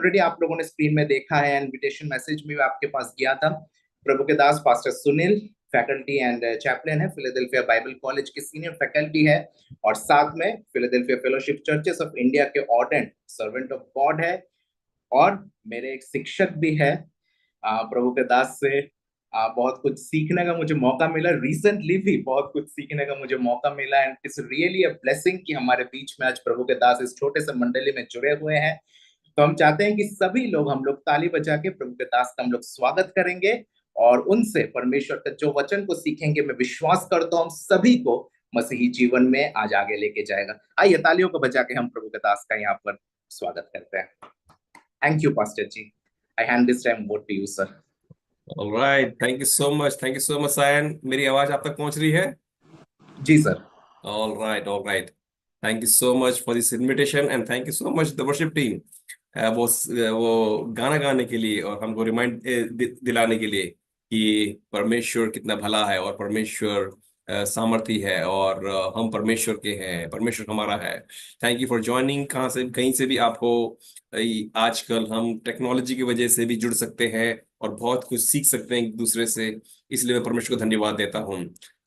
Already आप लोगों ने स्क्रीन में देखा है, इनविटेशन मैसेज में भी आपके पास गया था। प्रभु के दास pastor Sunil faculty and chaplain है, फिलाडेल्फिया बाइबल कॉलेज के सीनियर फैकल्टी है, और साथ में Philadelphia fellowship churches of India के ऑर्डेंड सर्वेंट ऑफ गॉड है, और मेरे एक शिक्षक भी है। प्रभु के दास से बहुत कुछ सीखने का मुझे मौका मिला, रिसेंटली भी बहुत कुछ सीखने का मुझे मौका मिला, and it's really a blessing कि हमारे बीच में आज प्रभु के दास इस छोटे से मंडली में जुड़े हुए हैं। तो हम चाहते हैं कि सभी लोग, हम लोग ताली बजा के प्रभु के दास का हम लोग स्वागत करेंगे और उनसे परमेश्वर का जो वचन को सीखेंगे। मैं विश्वास करता हूँ हम सभी को मसीही जीवन में आज आगे लेके जाएगा। आइए तालियों को बजा के हम प्रभु के दास का यहाँ पर स्वागत करते हैं। Thank you pastor ji. I hand this time over to you sir. Alright, thank you so much, thank you so much Sayan. मेरी आवाज आप तक पहुंच रही है? जी sir. Alright, alright, thank you so much for this invitation and thank you so much the worship team, वो गाना गाने के लिए और हमको रिमाइंड दिलाने के लिए कि परमेश्वर कितना भला है और परमेश्वर सामर्थी है और हम परमेश्वर के हैं, परमेश्वर हमारा है। Thank you for joining. कहाँ से कहीं से भी आपको आजकल हम टेक्नोलॉजी की वजह से भी जुड़ सकते हैं और बहुत कुछ सीख सकते हैं एक दूसरे से, इसलिए मैं परमेश्वर को धन्यवाद देता हूँ।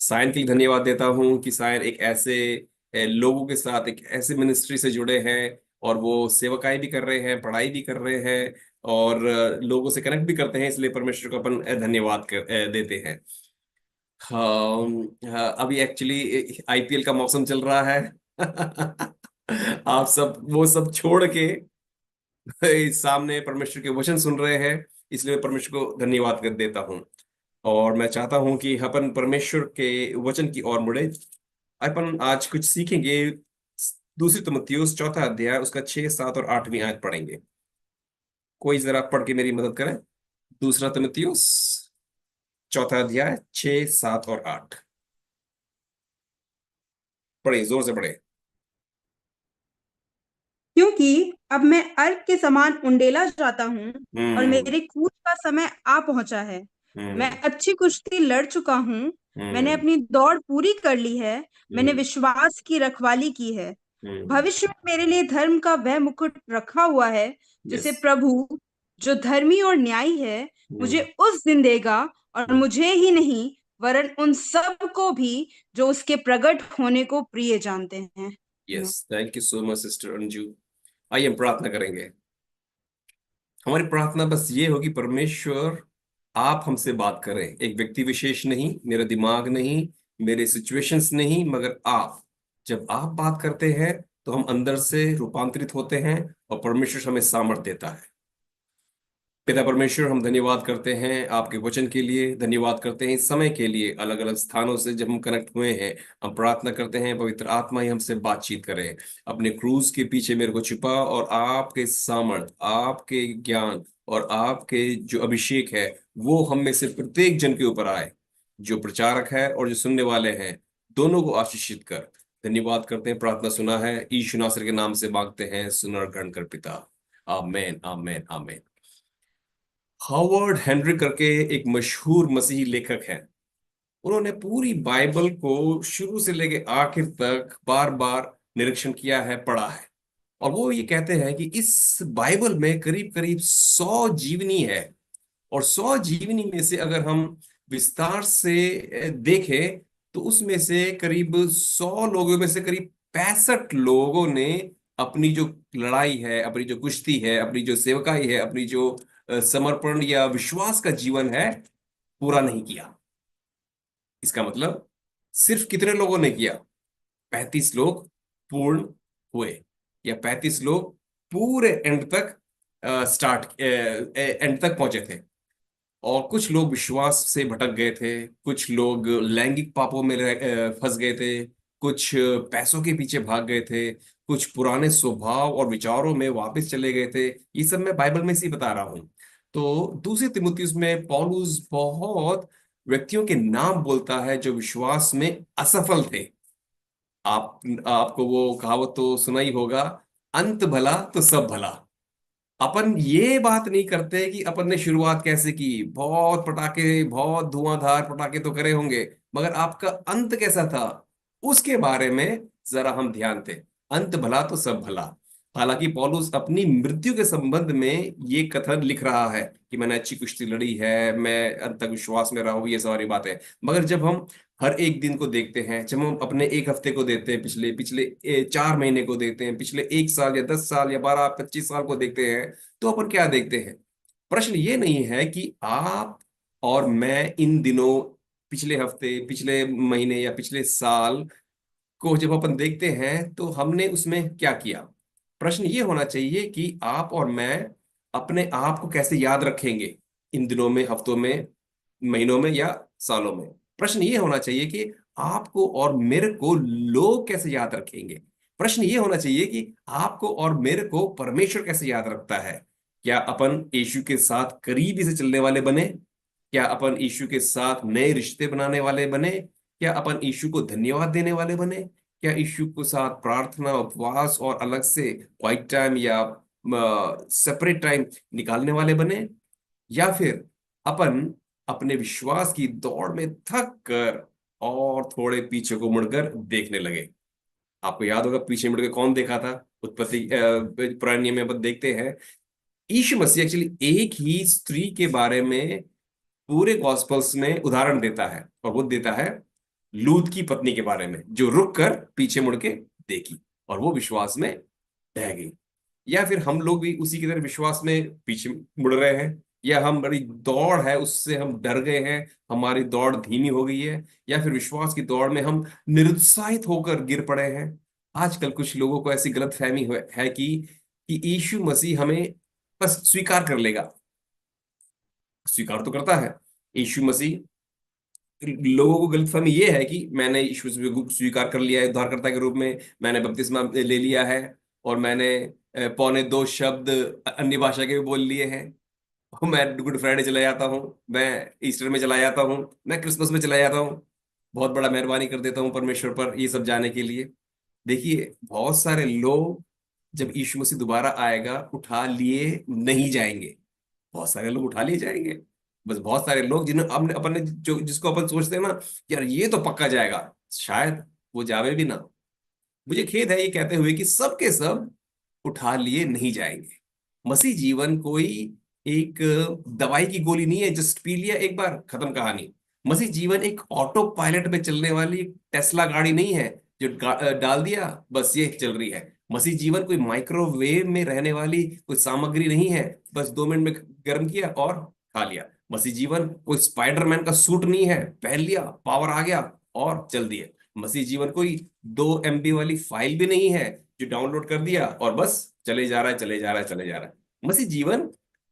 सायन के लिए धन्यवाद देता हूँ कि सायन एक ऐसे लोगों के साथ, एक ऐसे मिनिस्ट्री से जुड़े हैं और वो सेवकाई भी कर रहे हैं, पढ़ाई भी कर रहे हैं और लोगों से कनेक्ट भी करते हैं, इसलिए परमेश्वर को अपन धन्यवाद देते हैं। हाँ, हाँ, अभी एक्चुअली आईपीएल का मौसम चल रहा है। आप सब वो सब छोड़ के सामने परमेश्वर के वचन सुन रहे हैं, इसलिए मैं परमेश्वर को धन्यवाद कर देता हूँ। और मैं चाहता हूँ कि अपन परमेश्वर के वचन की ओर मुड़े। अपन आज कुछ सीखेंगे। दूसरी तिमुथियुस चौथा अध्याय उसका 6, 7 और 8वीं आयत पढ़ेंगे। कोई जरा पढ़ के मेरी मदद करे। दूसरा तिमुथियुस चौथा अध्याय 6, 7 और 8 पढ़े, जोर से पढ़े। क्योंकि अब मैं अर्क के समान उंडेला जाता हूँ और मेरे कूच का समय आ पहुंचा है। मैं अच्छी कुश्ती लड़ चुका हूँ, मैंने अपनी दौड़ पूरी कर ली है, मैंने विश्वास की रखवाली की है। भविष्य में मेरे लिए धर्म का वह मुकुट रखा हुआ है जिसे प्रभु, जो धर्मी और न्यायी है, मुझे उस दिन देगा, और मुझे ही नहीं वरन उन सब को भी जो उसके प्रकट होने को प्रिय जानते हैं। Yes, thank you so much sister Anju. आइए हम प्रार्थना करेंगे। हमारी प्रार्थना बस ये होगी, परमेश्वर आप हमसे बात करें, एक व्यक्ति विशेष नहीं, मेरा दिमाग नहीं, मेरे सिचुएशंस नहीं, मगर आप, जब आप बात करते हैं तो हम अंदर से रूपांतरित होते हैं और परमेश्वर हमें सामर्थ देता है। पिता परमेश्वर, हम धन्यवाद करते हैं आपके वचन के लिए, धन्यवाद करते हैं इस समय के लिए। अलग अलग स्थानों से जब हम कनेक्ट हुए हैं, हम प्रार्थना करते हैं पवित्र आत्मा ही हमसे बातचीत करे। अपने क्रूज के पीछे मेरे को छिपा और आपके सामर्थ, आपके ज्ञान और आपके जो अभिषेक है वो हम में से प्रत्येक जन के ऊपर आए, जो प्रचारक है और जो सुनने वाले हैं, दोनों को आशीषित कर। धन्यवाद करते हैं, प्रार्थना सुना है, यीशु नासरी के नाम से मांगते हैं, सुन और ग्रहण कर पिता, आमेन, आमेन, आमेन। हावर्ड हेनरी करके एक मशहूर मसीही लेखक हैं। उन्होंने पूरी बाइबल को शुरू से लेके आखिर तक बार बार निरीक्षण किया है, पढ़ा है, और वो ये कहते हैं कि इस बाइबल में करीब करीब 100 जीवनी है, और 100 जीवनी में से अगर हम विस्तार से देखें तो उसमें से करीब 100 लोगों में से करीब 65 लोगों ने अपनी जो लड़ाई है, अपनी जो कुश्ती है, अपनी जो सेवकाई है, अपनी जो समर्पण या विश्वास का जीवन है, पूरा नहीं किया। इसका मतलब सिर्फ कितने लोगों ने किया? 35 लोग पूर्ण हुए, या 35 लोग पूरे एंड तक एंड तक पहुंचे थे। और कुछ लोग विश्वास से भटक गए थे, कुछ लोग लैंगिक पापों में फंस गए थे, कुछ पैसों के पीछे भाग गए थे, कुछ पुराने स्वभाव और विचारों में वापस चले गए थे। ये सब मैं बाइबल में से ही बता रहा हूं। तो दूसरे तिमुथियुस में पौलुस बहुत व्यक्तियों के नाम बोलता है जो विश्वास में असफल थे। आपको वो कहावत तो सुना ही होगा, अंत भला तो सब भला। अपन ये बात नहीं करते कि अपन ने शुरुआत कैसे की, बहुत पटाखे, बहुत धुआंधार पटाखे तो करे होंगे, मगर आपका अंत कैसा था उसके बारे में जरा हम ध्यान दें। अंत भला तो सब भला। हालांकि पौलुस अपनी मृत्यु के संबंध में ये कथन लिख रहा है कि मैंने अच्छी कुश्ती लड़ी है, मैं अंत तक विश्वास में रहा हूं, ये सारी बातें। मगर जब हम हर एक दिन को देखते हैं, जब हम अपने एक हफ्ते को देखते हैं, पिछले पिछले 4 महीने को देखते हैं, पिछले 1 साल या 10 साल या 12-25 साल को देखते हैं, तो अपन क्या देखते हैं? प्रश्न ये नहीं है कि आप और मैं इन दिनों, पिछले हफ्ते, पिछले महीने या पिछले साल को जब अपन देखते हैं तो हमने उसमें क्या किया। प्रश्न ये होना चाहिए कि आप और मैं अपने आप को कैसे याद रखेंगे इन दिनों में, हफ्तों में, महीनों में या सालों में। प्रश्न ये होना चाहिए कि आपको और मेरे को लोग कैसे याद रखेंगे। प्रश्न ये होना चाहिए कि आपको और मेरे को परमेश्वर कैसे याद रखता है। क्या अपन यीशु के साथ करीबी से चलने वाले बने? क्या अपन यीशु के साथ नए रिश्ते बनाने वाले बने? क्या अपन यीशु को धन्यवाद देने वाले बने? क्या यीशु के साथ प्रार्थना, उपवास और अलग से क्वाइट टाइम या सेपरेट टाइम निकालने वाले बने? या फिर अपन अपने विश्वास की दौड़ में थक कर और थोड़े पीछे को मुड़कर देखने लगे? आपको याद होगा पीछे मुड़कर कौन देखा था? उत्पत्ति पुराने नियम में अपन देखते हैं यीशु मसीह एक्चुअली एक ही स्त्री के बारे में पूरे गॉस्पेल्स में उदाहरण देता है, और वो देता है लूत की पत्नी के बारे में, जो रुक कर पीछे मुड़ के देखी और वो विश्वास में ढह गई। या फिर हम लोग भी उसी की तरह विश्वास में पीछे मुड़ रहे हैं, या हम बड़ी दौड़ है उससे हम डर गए हैं, हमारी दौड़ धीमी हो गई है, या फिर विश्वास की दौड़ में हम निरुत्साहित होकर गिर पड़े हैं। आजकल कुछ लोगों को ऐसी गलतफहमी है कि यीशु मसीह हमें बस स्वीकार कर लेगा। स्वीकार तो करता है यीशु मसीह। लोगों को गलतफहमी ये है कि मैंने यीशु को स्वीकार कर लिया है उद्धारकर्ता के रूप में, मैंने बपतिस्मा ले लिया है, और मैंने 1.25 शब्द अन्य भाषा के भी बोल लिए हैं, मैं गुड फ्राइडे चला जाता हूँ, मैं ईस्टर में चला जाता हूँ, मैं क्रिसमस में चला जाता हूँ, बहुत बड़ा मेहरबानी कर देता हूँ परमेश्वर पर ये सब जाने के लिए। देखिए, बहुत सारे लोग जब यीशु मसीह दोबारा आएगा उठा लिए नहीं जाएंगे। बहुत सारे लोग उठा लिए जाएंगे, बस बहुत सारे लोग जिन्हें अपने अपने जो जिसको अपन सोचते हैं ना, यार ये तो पक्का जाएगा, शायद वो जावे भी ना। मुझे खेद है ये कहते हुए कि सब के सब उठा लिए नहीं जाएंगे। मसीह जीवन कोई एक दवाई की गोली नहीं है, जस्ट पी लिया एक बार खत्म कहानी। मसीह जीवन एक ऑटो पायलट में चलने वाली एक टेस्ला गाड़ी नहीं है जो डाल दिया बस ये चल रही है। मसीह जीवन कोई माइक्रोवेव में रहने वाली कोई सामग्री नहीं है, बस 2 मिनट में गर्म किया और खा लिया। मसीह जीवन कोई स्पाइडरमैन का सूट नहीं है, पहन लिया पावर आ गया और चल दिए। मसीह जीवन कोई 2 MB वाली फाइल भी नहीं है जो डाउनलोड कर दिया और बस चले जा रहा है, चले जा रहा है, चले जा रहा है। मसीह जीवन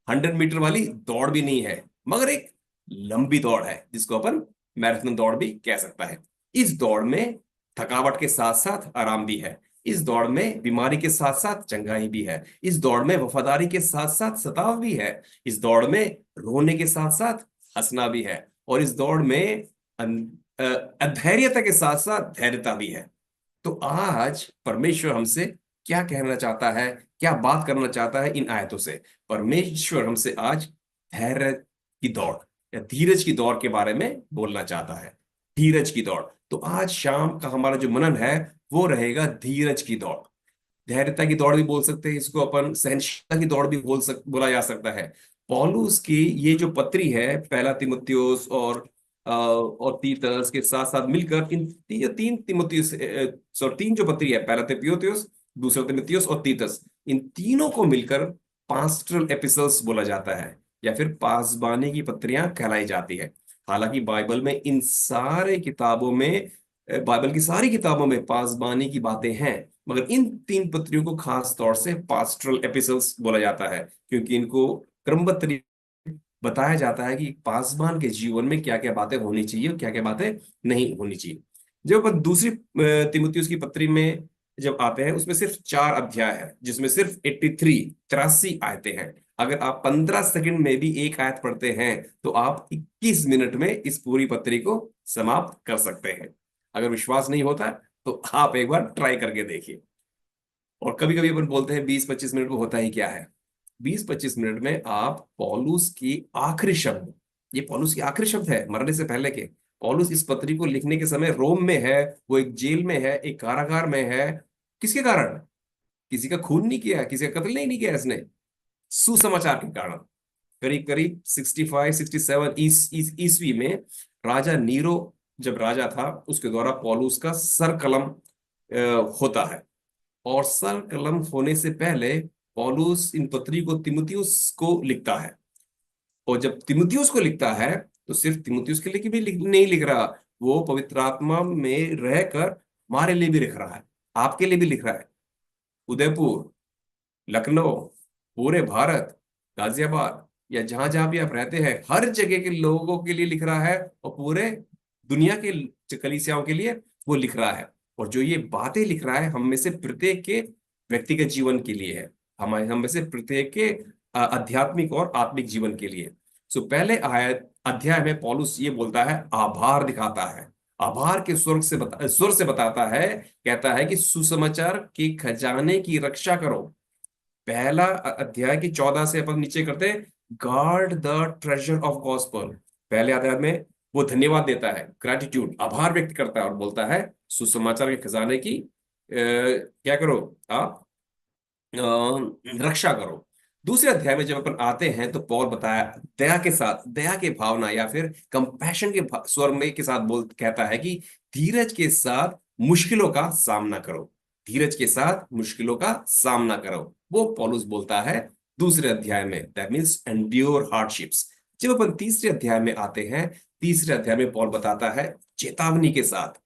100 मीटर वाली दौड़ भी नहीं है, मगर एक लंबी दौड़ है जिसको अपन मैराथन दौड़ भी कह सकता है। इस दौड़ में थकावट के साथ साथ आराम भी है, इस दौड़ में बीमारी के साथ साथ चंगाई भी है, इस दौड़ में वफादारी के साथ साथ सताव भी है, इस दौड़ में रोने के साथ साथ हंसना भी है, और इस दौड़ में अधैर्यता के साथ साथ धैर्यता भी है। तो आज परमेश्वर हमसे क्या कहना चाहता है, क्या बात करना चाहता है इन आयतों से? परमेश्वर हमसे आज धैर्य की दौड़ या धीरज की दौड़ के बारे में बोलना चाहता है। धीरज की दौड़। तो आज शाम का हमारा जो मनन है वो रहेगा धीरज की दौड़। धैर्यता की दौड़ भी बोल सकते हैं इसको अपन, सहनशीलता की दौड़ भी बोला जा सकता है। पौलुस की ये जो पत्री है, पहला तीमुथियुस और तीतस के साथ साथ मिलकर इन तीन तीमुथियुस, तीन जो पत्री है, पहला तीमुथियुस, दूसरा तीमुथियुस और तीतस, इन तीनों को मिलकर पास्टरल एपिसल्स बोला जाता है या फिर पासबानी की पत्रियां कहलाई जाती है। हालांकि बाइबल में इन सारे किताबों में, बाइबल की सारी किताबों में पासबानी की बातें हैं, मगर इन 3 पत्रियों को खास तौर से पास्टरल एपिसल्स बोला जाता है क्योंकि इनको क्रमबद्ध बताया जाता है कि पासबान के जीवन में क्या क्या बातें होनी चाहिए और क्या क्या बातें नहीं होनी चाहिए। जब अपन दूसरी तीमुथियुस की पत्री में जब आते हैं, उसमें सिर्फ 4 अध्याय है जिसमें सिर्फ 83 आयतें हैं। अगर आप 15 सेकंड में भी एक आयत पढ़ते हैं तो आप 21 मिनट में इस पूरी पत्री को समाप्त कर सकते हैं। अगर विश्वास नहीं होता तो आप एक बार ट्राई करके देखिए। और कभी कभी अपन बोलते हैं 20-25 मिनट को होता ही क्या है। 20-25 मिनट में आप पौलुस की आखिरी शब्द, ये पौलुस की आखिरी शब्द है मरने से पहले के। पौलुस इस पत्री को लिखने के समय रोम में है, वो एक जेल में है, एक कारागार में है। किसके कारण? किसी का खून नहीं किया, किसी का कत्ल नहीं किया इसने, सुसमाचार के कारण। करीब करीब 65-67 ईस्वी में राजा नीरो जब राजा था, उसके द्वारा पौलुस का सर कलम होता है। और सर कलम होने से पहले पौलुस इन पत्री को तिमुथियुस को लिखता है। और जब तिमुथियुस को लिखता है तो सिर्फ तिमुथियुस के लिए भी नहीं लिख रहा, वो पवित्र आत्मा में रहकर हमारे लिए भी लिख रहा है, आपके लिए भी लिख रहा है। उदयपुर, लखनऊ, पूरे भारत, गाजियाबाद या जहां जहां भी आप रहते हैं, हर जगह के लोगों के लिए लिख रहा है और पूरे दुनिया के कलीसियाओं के लिए वो लिख रहा है। और जो ये बातें लिख रहा है हम में से प्रत्येक के व्यक्तिगत जीवन के लिए है, हम में से प्रत्येक के आध्यात्मिक और आत्मिक जीवन के लिए। सो पहले अध्याय में पौलुस ये बोलता है, आभार दिखाता है, आभार के स्वर से बताता है, कहता है कि सुसमाचार के खजाने की रक्षा करो। पहला अध्याय की 14 से अपन नीचे करते हैं, guard the treasure of gospel. पहले अध्याय में वो धन्यवाद देता है, ग्रेटिट्यूड, आभार व्यक्त करता है और बोलता है सुसमाचार के खजाने की क्या करो आप, रक्षा करो। दूसरे अध्याय में जब अपन आते हैं तो पौल बताया दया के साथ, दया के भावना या फिर कंपैशन के स्वर में के साथ कहता है कि धीरज के साथ मुश्किलों का सामना करो, धीरज के साथ मुश्किलों का सामना करो। वो पौलुस बोलता है दूसरे अध्याय में, दैट मीन्स एंड्योर हार्डशिप्स। जब अपन तीसरे अध्याय में आते हैं, तीसरे अध्याय में पौल बताता है चेतावनी के साथ,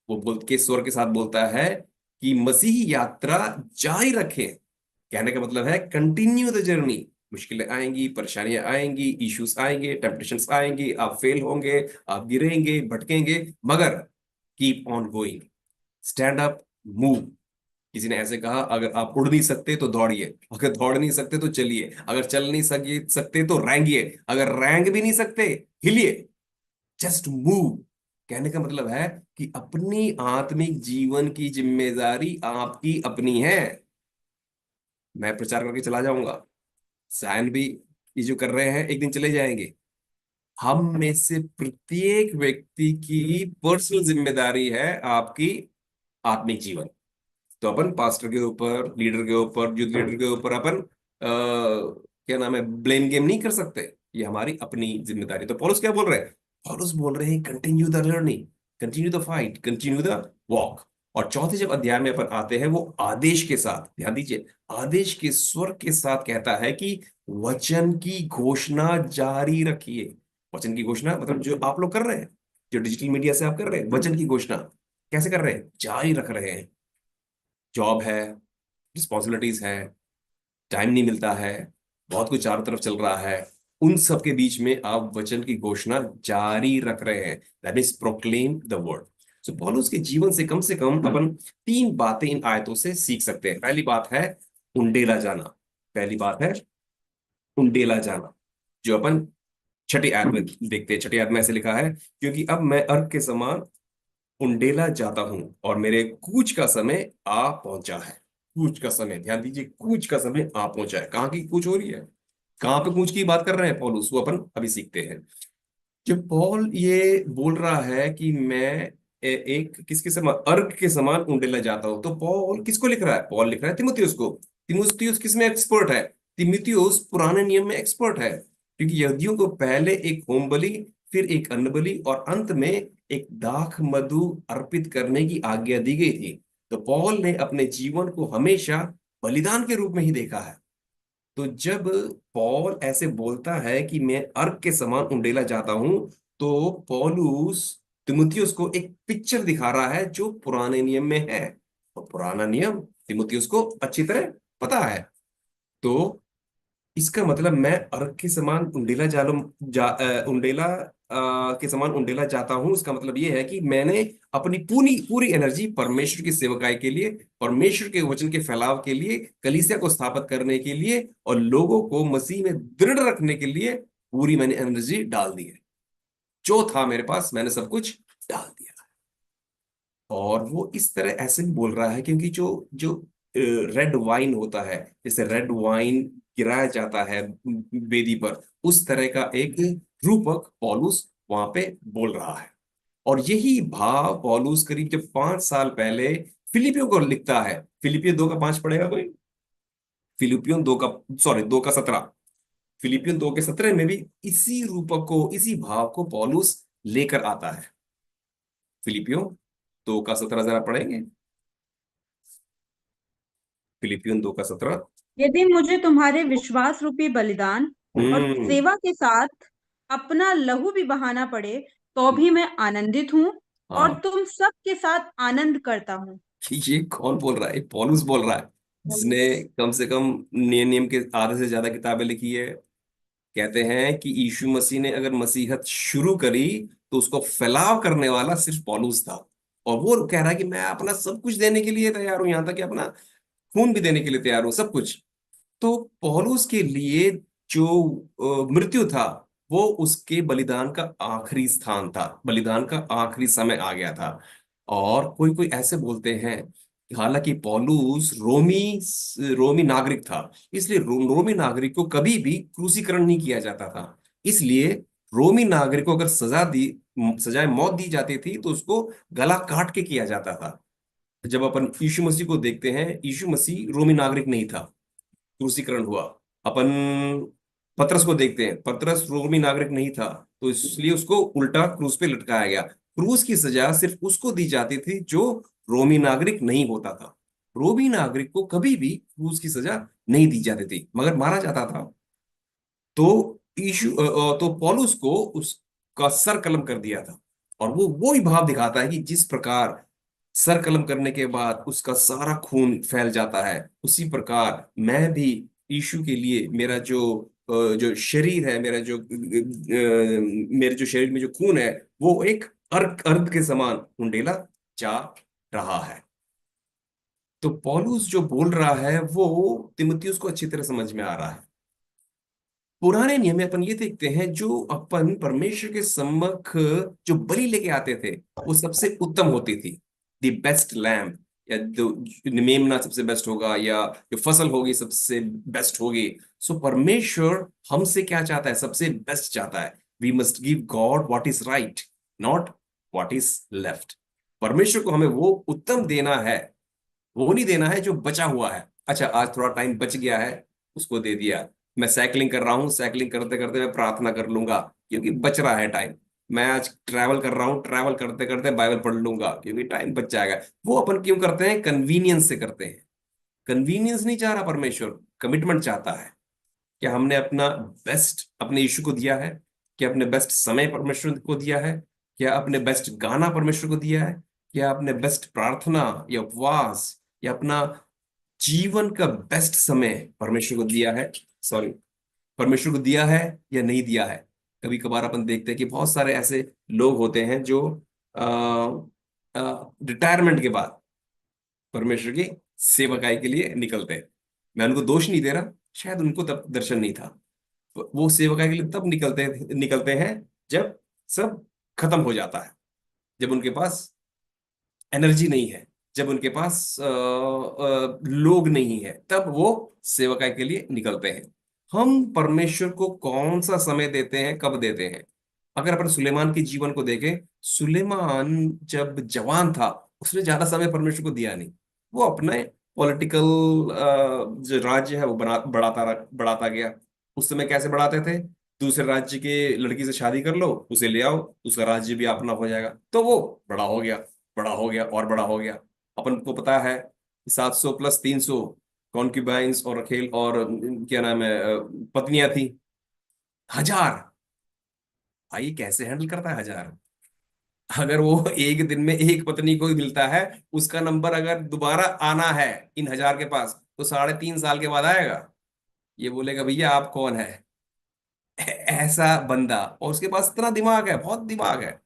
वो बोल के स्वर के साथ बोलता है कि मसीह यात्रा जारी रखें। कहने का मतलब है कंटिन्यू द जर्नी। मुश्किलें आएंगी, परेशानियां आएंगी, इश्यूज आएंगे, टेम्पटेशंस आएंगी, आप फेल होंगे, आप गिरेंगे, भटकेंगे, मगर keep on going, stand up, move. किसी ने ऐसे कहा, अगर आप उड़ नहीं सकते तो दौड़िए, अगर दौड़ नहीं सकते तो चलिए, अगर चल नहीं सकते तो रेंगिए, अगर रेंग भी नहीं सकते हिलिए, जस्ट मूव। कहने का मतलब है कि अपनी आत्मिक जीवन की जिम्मेदारी आपकी अपनी है। मैं प्रचार करके चला जाऊंगा, सायन भी ये जो कर रहे हैं एक दिन चले जाएंगे। हम में से प्रत्येक व्यक्ति की पर्सनल जिम्मेदारी है आपकी आत्मिक जीवन। तो अपन पास्टर के ऊपर, लीडर के ऊपर, यूथ लीडर के ऊपर अपन क्या नाम है, ब्लेम गेम नहीं कर सकते, ये हमारी अपनी जिम्मेदारी। तो पौलुस क्या बोल रहे हैं? पौलुस बोल रहे हैं continue the learning, continue the fight, continue the walk. और चौथे जब अध्याय में अपन आते हैं, वो आदेश के साथ, ध्यान दीजिए, आदेश के स्वर के साथ कहता है कि वचन की घोषणा जारी रखिए। वचन की घोषणा मतलब जो आप लोग कर रहे हैं, जो डिजिटल मीडिया से आप कर रहे हैं, वचन की घोषणा कैसे कर रहे हैं? जारी रख रहे हैं। जॉब है, रिस्पॉन्सिबिलिटीज है, टाइम नहीं मिलता है, बहुत कुछ चारों तरफ चल रहा है, उन सब के बीच में आप वचन की घोषणा जारी रख रहे हैं, that means proclaim the word. So Paulus के जीवन से कम अपन 3 बातें इन आयतों से सीख सकते हैं। पहली बात है उंडेला जाना, पहली बात है उंडेला जाना, जो अपन छठी आयत में देखते हैं। छठी आयत में ऐसे लिखा है, क्योंकि अब मैं अर्क के समान उंडेला जाता हूं और मेरे कूच का समय आ पहुंचा है। कूच का समय, ध्यान दीजिए, कूच का समय आ पहुंचा है। कहाँ की कूच हो रही है, कहाँ पे कूच की बात कर रहे हैं पौलुस, वो अपन अभी सीखते हैं। जब पौल ये बोल रहा है कि मैं एक किसके समान, अर्क के समान उंडेला जाता हूं, तो पौल किसको लिख रहा है? पौल लिख रहा है तिमुथियुस को। तिमुथियुस किसमें एक्सपर्ट है? तिमुथियुस पुराने नियम में एक्सपर्ट है, क्योंकि यहूदियों को पहले एक होम बलि, फिर एक अन्न बलि और अंत में एक दाख मधु अर्पित करने की आज्ञा दी गई थी। तो पौल ने अपने जीवन को हमेशा बलिदान के रूप में ही देखा है। तो जब पौल ऐसे बोलता है कि मैं अर्क के समान उंडेला जाता हूं, तो पौलुस तिमुथियुस को एक पिक्चर दिखा रहा है जो पुराने नियम में है, और पुराना नियम तिमुथियुस को अच्छी तरह पता है। तो इसका मतलब मैं अर्क के समान उंडेला उंडेला के समान उंडेला जाता हूं, इसका मतलब ये है कि मैंने अपनी पूरी पूरी एनर्जी परमेश्वर की सेवकाई के लिए, परमेश्वर के वचन के फैलाव के लिए, कलीसिया को स्थापित करने के लिए और लोगों को मसीह में दृढ़ रखने के लिए पूरी मैंने एनर्जी डाल दी है। जो था मेरे पास मैंने सब कुछ डाल दिया। और वो इस तरह ऐसे बोल रहा है क्योंकि जो जो रेड वाइन होता है, जैसे रेड वाइन गिराया जाता है वेदी पर, उस तरह का एक रूपक पौलुस वहां पे बोल रहा है। और यही भाव पौलुस करीब जब 5 साल पहले फिलिपियों को लिखता है, फिलिपियों 2:5 पढ़ेगा कोई? फिलिपियों 2:17। फिलिपियों 2:17 में भी इसी रूपक को, इसी भाव को पौलुस लेकर आता है। फिलिपियों 2:17 जरा पढ़ेंगे, फिलिपियों 2:17। यदि मुझे तुम्हारे विश्वास रूपी बलिदान और हम्म। सेवा के साथ अपना लहू भी बहाना पड़े तो भी मैं आनंदित हूँ और हाँ, तुम सब के साथ आनंद करता हूँ। ये कौन बोल रहा है? ये पौलुस बोल रहा है, जिसने कम से कम नियम नियम के आधे से ज्यादा किताबें लिखी है। कहते हैं कि यीशु मसीह ने अगर मसीहत शुरू करी तो उसको फैलाव करने वाला सिर्फ पौलुस था। और वो कह रहा है कि मैं अपना सब कुछ देने के लिए तैयार हूं, यहां तक कि अपना खून भी देने के लिए तैयार हूं, सब कुछ। तो पौलुस के लिए जो मृत्यु था, वो उसके बलिदान का आखिरी स्थान था, बलिदान का आखिरी समय आ गया था। और कोई कोई ऐसे बोलते हैं कि हालांकि पौलुस रोमी रोमी नागरिक था, इसलिए रोमी नागरिक को कभी भी क्रूसीकरण नहीं किया जाता था। इसलिए रोमी नागरिक को अगर सजाए मौत दी जाती थी तो उसको गला काट के किया जाता था। जब अपन यीशु मसीह को देखते हैं, यीशु मसीह रोमी नागरिक नहीं था, क्रूसीकरण हुआ। अपन पतरस को देखते हैं, पतरस रोमी नागरिक नहीं था, तो इसलिए उसको उल्टा क्रूस पे लटकाया गया। क्रूस की सजा सिर्फ उसको दी जाती थी जो रोमी नागरिक नहीं होता था। रोमी नागरिक को कभी भी क्रूस की सजा नहीं दी जाती थी, मगर मारा जाता था। तो पौलुस को उसका सर कलम कर दिया था। और वो ही भाव दिखाता है कि जिस प्रकार सर कलम करने के बाद उसका सारा खून फैल जाता है, उसी प्रकार मैं भी यीशु के लिए मेरा जो शरीर है, मेरे जो शरीर में जो खून है, वो एक अर्क अर्ध के समान उंडेला जा रहा है। तो पौलुस जो बोल रहा है वो तिमुथियुस को अच्छी तरह समझ में आ रहा है। पुराने नियम में अपन ये देखते हैं, जो अपन परमेश्वर के सम्मुख जो बलि लेके आते थे, वो सबसे उत्तम होती थी, द बेस्ट लैम्प, या जो मेमना सबसे बेस्ट होगा, या जो फसल होगी सबसे बेस्ट होगी। सो परमेश्वर हमसे क्या चाहता है? सबसे बेस्ट चाहता है। We must give God what is right, not what is left. परमेश्वर को हमें वो उत्तम देना है, वो नहीं देना है जो बचा हुआ है। अच्छा, आज थोड़ा टाइम बच गया है, उसको दे दिया। मैं साइकिलिंग कर रहा हूँ, साइकिलिंग करते करते मैं प्रार्थना कर लूंगा क्योंकि बच रहा है टाइम। मैं आज ट्रैवल कर रहा हूँ, ट्रैवल करते करते बाइबल पढ़ लूंगा क्योंकि टाइम बच जाएगा। वो अपन क्यों करते हैं? कन्वीनियंस से करते हैं। कन्वीनियंस नहीं चाह रहा परमेश्वर, कमिटमेंट चाहता है। क्या हमने अपना बेस्ट अपने यीशु को दिया है? क्या अपने बेस्ट समय परमेश्वर को दिया है? क्या अपने बेस्ट गाना परमेश्वर को दिया है? क्या अपने बेस्ट प्रार्थना या उपवास या अपना जीवन का बेस्ट समय परमेश्वर को दिया है? सॉरी, परमेश्वर को दिया है या नहीं दिया है? कभी कभार अपन देखते हैं कि बहुत सारे ऐसे लोग होते हैं जो रिटायरमेंट के बाद परमेश्वर की सेवकाई के लिए निकलते हैं। मैं उनको दोष नहीं दे रहा, शायद उनको तब दर्शन नहीं था। वो सेवकाई के लिए तब निकलते हैं जब सब खत्म हो जाता है, जब उनके पास एनर्जी नहीं है, जब उनके पास लोग नहीं है, तब वो सेवकाई के लिए निकलते हैं। हम परमेश्वर को कौन सा समय देते हैं, कब देते हैं? अगर अपन सुलेमान के जीवन को देखें, सुलेमान जब जवान था उसने ज्यादा समय परमेश्वर को दिया नहीं। वो अपने पॉलिटिकल जो राज्य है वो बढ़ाता गया। उस समय कैसे बढ़ाते थे? दूसरे राज्य के लड़की से शादी कर लो, उसे ले आओ, उसका राज्य भी अपना हो जाएगा। तो वो बड़ा हो गया, बड़ा हो गया और बड़ा हो गया। अपन को पता है 700 + 300 कॉन्क्यूबाइंस और रखेल और क्या नाम है पत्नियां थी। 1000। भाई कैसे हैंडल करता है 1000? अगर वो एक दिन में एक पत्नी को ही मिलता है, उसका नंबर अगर दोबारा आना है इन 1000 के पास तो 3.5 साल के बाद आएगा। ये बोलेगा भैया आप कौन है? ऐसा बंदा। और उसके पास इतना दिमाग है, बहुत दिमाग है।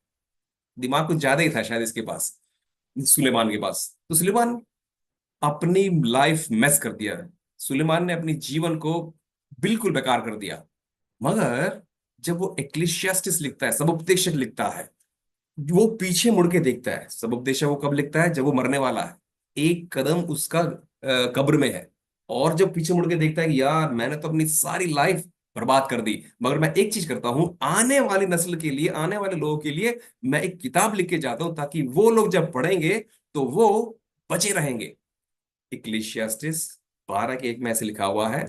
दिमाग कुछ ज्यादा ही था शायद इसके पास, सुलेमान के पास। तो सुलेमान अपनी लाइफ मेस कर दिया। सुलेमान ने अपनी जीवन को बिल्कुल बेकार कर दिया। मगर जब वो एक्लिशियास्टिस लिखता है, सबोपदेशक लिखता है, वो पीछे मुड़ के देखता है। सबोपदेशक वो कब लिखता है? जब वो मरने वाला है, एक कदम उसका कब्र में है, और जब पीछे मुड़ के देखता है कि यार मैंने तो अपनी सारी लाइफ बर्बाद कर दी, मगर मैं एक चीज करता हूं, आने वाली नस्ल के लिए, आने वाले लोगों के लिए मैं एक किताब लिख के जाता हूं, ताकि वो लोग जब पढ़ेंगे तो वो बचे रहेंगे। इक्लेसियास्टिस 12 के 1 में ऐसे लिखा हुआ है,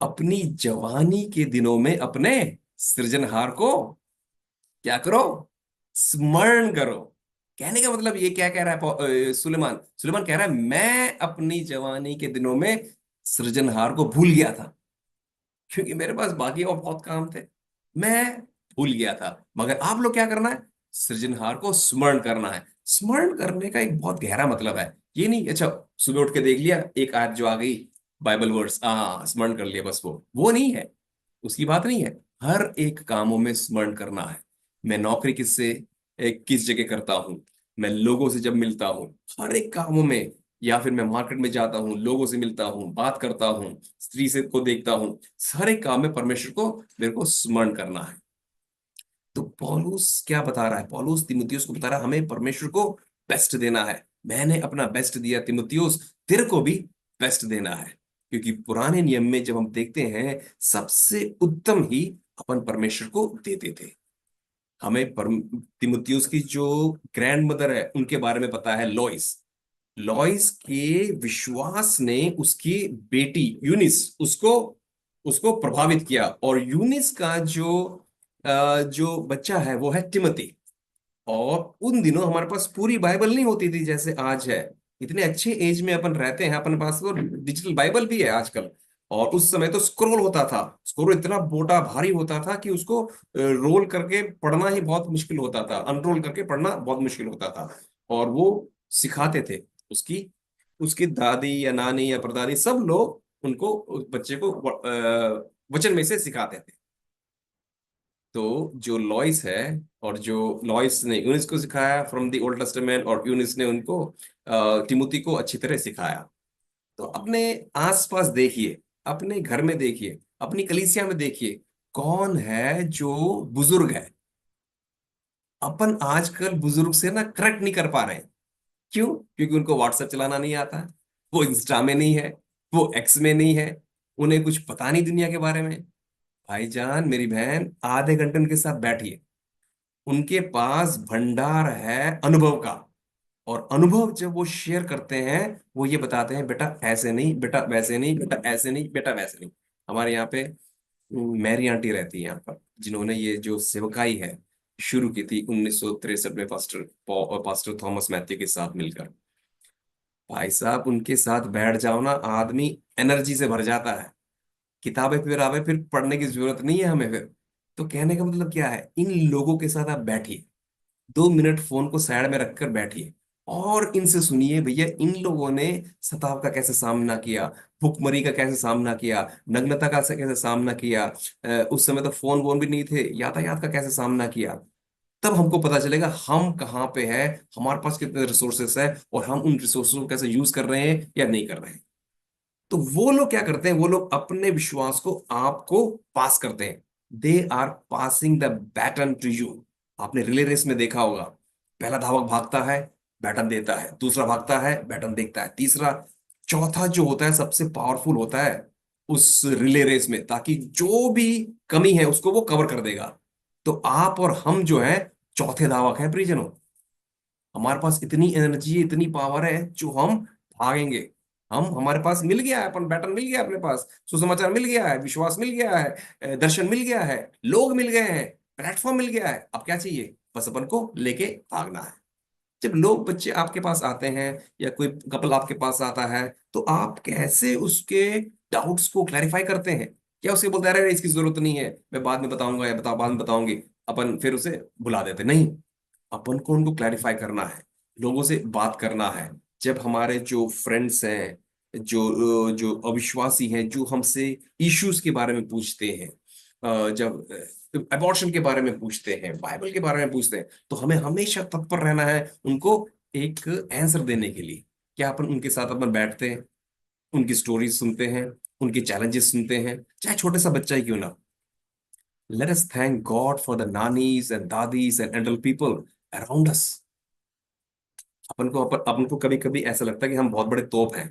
अपनी जवानी के दिनों में अपने सृजनहार को क्या करो, स्मरण करो। कहने का मतलब ये क्या कह रहा है सुलेमान? सुलेमान कह रहा है मैं अपनी जवानी के दिनों में सृजनहार को भूल गया था, क्योंकि मेरे पास बाकी और बहुत काम थे, मैं भूल गया था। मगर आप लोग क्या करना है, सृजनहार को स्मरण करना है। स्मरण करने का एक बहुत गहरा मतलब है। ये नहीं अच्छा सुबह उठ के देख लिया एक आयत जो आ गई बाइबल वर्ड्स, हाँ स्मरण कर लिया बस, वो नहीं है, उसकी बात नहीं है। हर एक कामों में स्मरण करना है। मैं नौकरी किस जगह करता हूँ, मैं लोगों से जब मिलता हूँ, हर एक कामों में, या फिर मैं मार्केट में जाता हूँ, लोगों से मिलता हूँ, बात करता हूँ, स्त्री से को देखता हूँ, सारे काम में परमेश्वर को मेरे को स्मरण करना है। तो पौलुस क्या बता रहा है? पौलुस तीमुथियुस को बता रहा है हमें परमेश्वर को बेस्ट देना है। मैंने अपना बेस्ट दिया तीमुथियुस, तेरे को भी बेस्ट देना है। क्योंकि पुराने नियम में जब हम देखते हैं सबसे उत्तम ही अपन परमेश्वर को देते थे। हमें तीमुथियुस की जो ग्रैंड मदर है उनके बारे में पता है, लॉइस। लॉइस के विश्वास ने उसकी बेटी यूनिस उसको उसको प्रभावित किया, और यूनिस का जो बच्चा है वो है टिमोथी। और उन दिनों हमारे पास पूरी बाइबल नहीं होती थी जैसे आज है। इतने अच्छे एज में अपन रहते हैं, अपन पास तो डिजिटल बाइबल भी है आजकल। और उस समय तो स्क्रोल होता था, स्क्रोल इतना मोटा भारी होता था कि उसको रोल करके पढ़ना ही बहुत मुश्किल होता था, अनरोल करके पढ़ना बहुत मुश्किल होता था। और वो सिखाते थे, उसकी उसकी दादी या नानी या परदादी सब लोग उनको उस बच्चे को वचन में से सिखाते थे। तो जो लॉइस है, और जो लॉइस ने यूनिस को सिखाया फ्रॉम द ओल्ड टेस्टामेंट, और यूनिस ने उनको तिमुथी को अच्छी तरह सिखाया। तो अपने आसपास देखिए, अपने घर में देखिए, अपनी कलीसिया में देखिए, कौन है जो बुजुर्ग है। अपन आजकल बुजुर्ग से ना करेक्ट नहीं कर पा रहे हैं। क्यों? क्योंकि उनको व्हाट्सएप चलाना नहीं आता, वो इंस्टा में नहीं है, वो एक्स में नहीं है, उन्हें कुछ पता नहीं दुनिया के बारे में। भाईजान मेरी बहन, आधे घंटे उनके साथ बैठिए, उनके पास भंडार है अनुभव का। और अनुभव जब वो शेयर करते हैं, वो ये बताते हैं बेटा ऐसे नहीं, बेटा वैसे नहीं, बेटा ऐसे नहीं, बेटा वैसे नहीं। हमारे यहाँ पे मैरी आंटी रहती है यहाँ पर, जिन्होंने ये जो सेवकाई है शुरू की थी 1963 में, पास्टर थॉमस मैथ्यू के साथ मिलकर। भाई साहब उनके साथ बैठ जाओ ना, आदमी एनर्जी से भर जाता है। किताबें फिर आवे, फिर पढ़ने की जरूरत नहीं है हमें फिर। तो कहने का मतलब क्या है, इन लोगों के साथ आप बैठिए, 2 मिनट फोन को साइड में रखकर बैठिए और इनसे सुनिए भैया इन लोगों ने सताव का कैसे सामना किया, भुखमरी का कैसे सामना किया, नग्नता का कैसे सामना किया, उस समय तो फोन वोन भी नहीं थे, यातायात का कैसे सामना किया। तब हमको पता चलेगा हम कहाँ पे है, हमारे पास कितने रिसोर्सेस है, और हम उन रिसोर्सेस को कैसे यूज कर रहे हैं या नहीं कर रहे हैं। तो वो लोग क्या करते हैं, वो लोग अपने विश्वास को आपको पास करते हैं। They are passing the baton to you. आपने रिले रेस में देखा होगा, पहला धावक भागता है, बैटन देता है, दूसरा भागता है, बैटन देखता है, तीसरा, चौथा जो होता है सबसे पावरफुल होता है उस रिले रेस में, ताकि जो भी कमी है उसको वो कवर कर देगा। तो आप और हम जो है चौथे धावक हैं प्रियजनों। हमारे पास इतनी एनर्जी, इतनी पावर है, जो हम भागेंगे। हम हमारे पास मिल गया है, अपन बैटन मिल गया, अपने पास सुसमाचार मिल गया है, विश्वास मिल गया है, दर्शन मिल गया है, लोग मिल गए हैं, प्लेटफॉर्म मिल गया है। अब क्या चाहिए? बस अपन को लेके भागना है। जब लोग बच्चे आपके पास आते हैं या कोई कपल आपके पास आता है, तो आप कैसे उसके डाउट्स को क्लैरिफाई करते हैं? क्या उसे बोलते हैं अरे इसकी जरूरत नहीं है, मैं बाद में बताऊंगा, या बाद में बताऊंगी, अपन फिर उसे भुला देते? नहीं, अपन को उनको क्लैरिफाई करना है, लोगों से बात करना है। जब हमारे जो फ्रेंड्स हैं, जो जो अविश्वासी हैं, जो हमसे इश्यूज के बारे में पूछते हैं, जब अबॉर्शन के बारे में पूछते हैं, बाइबल के बारे में पूछते हैं, तो हमें हमेशा तत्पर रहना है उनको एक आंसर देने के लिए। क्या अपन उनके साथ अपन बैठते हैं, उनकी स्टोरीज सुनते हैं, उनके चैलेंजेस सुनते हैं, चाहे छोटे सा बच्चा ही क्यों ना। Let us thank God for the nannies and daddies and adult people around us. अपन को कभी कभी ऐसा लगता है कि हम बहुत बड़े तोप हैं।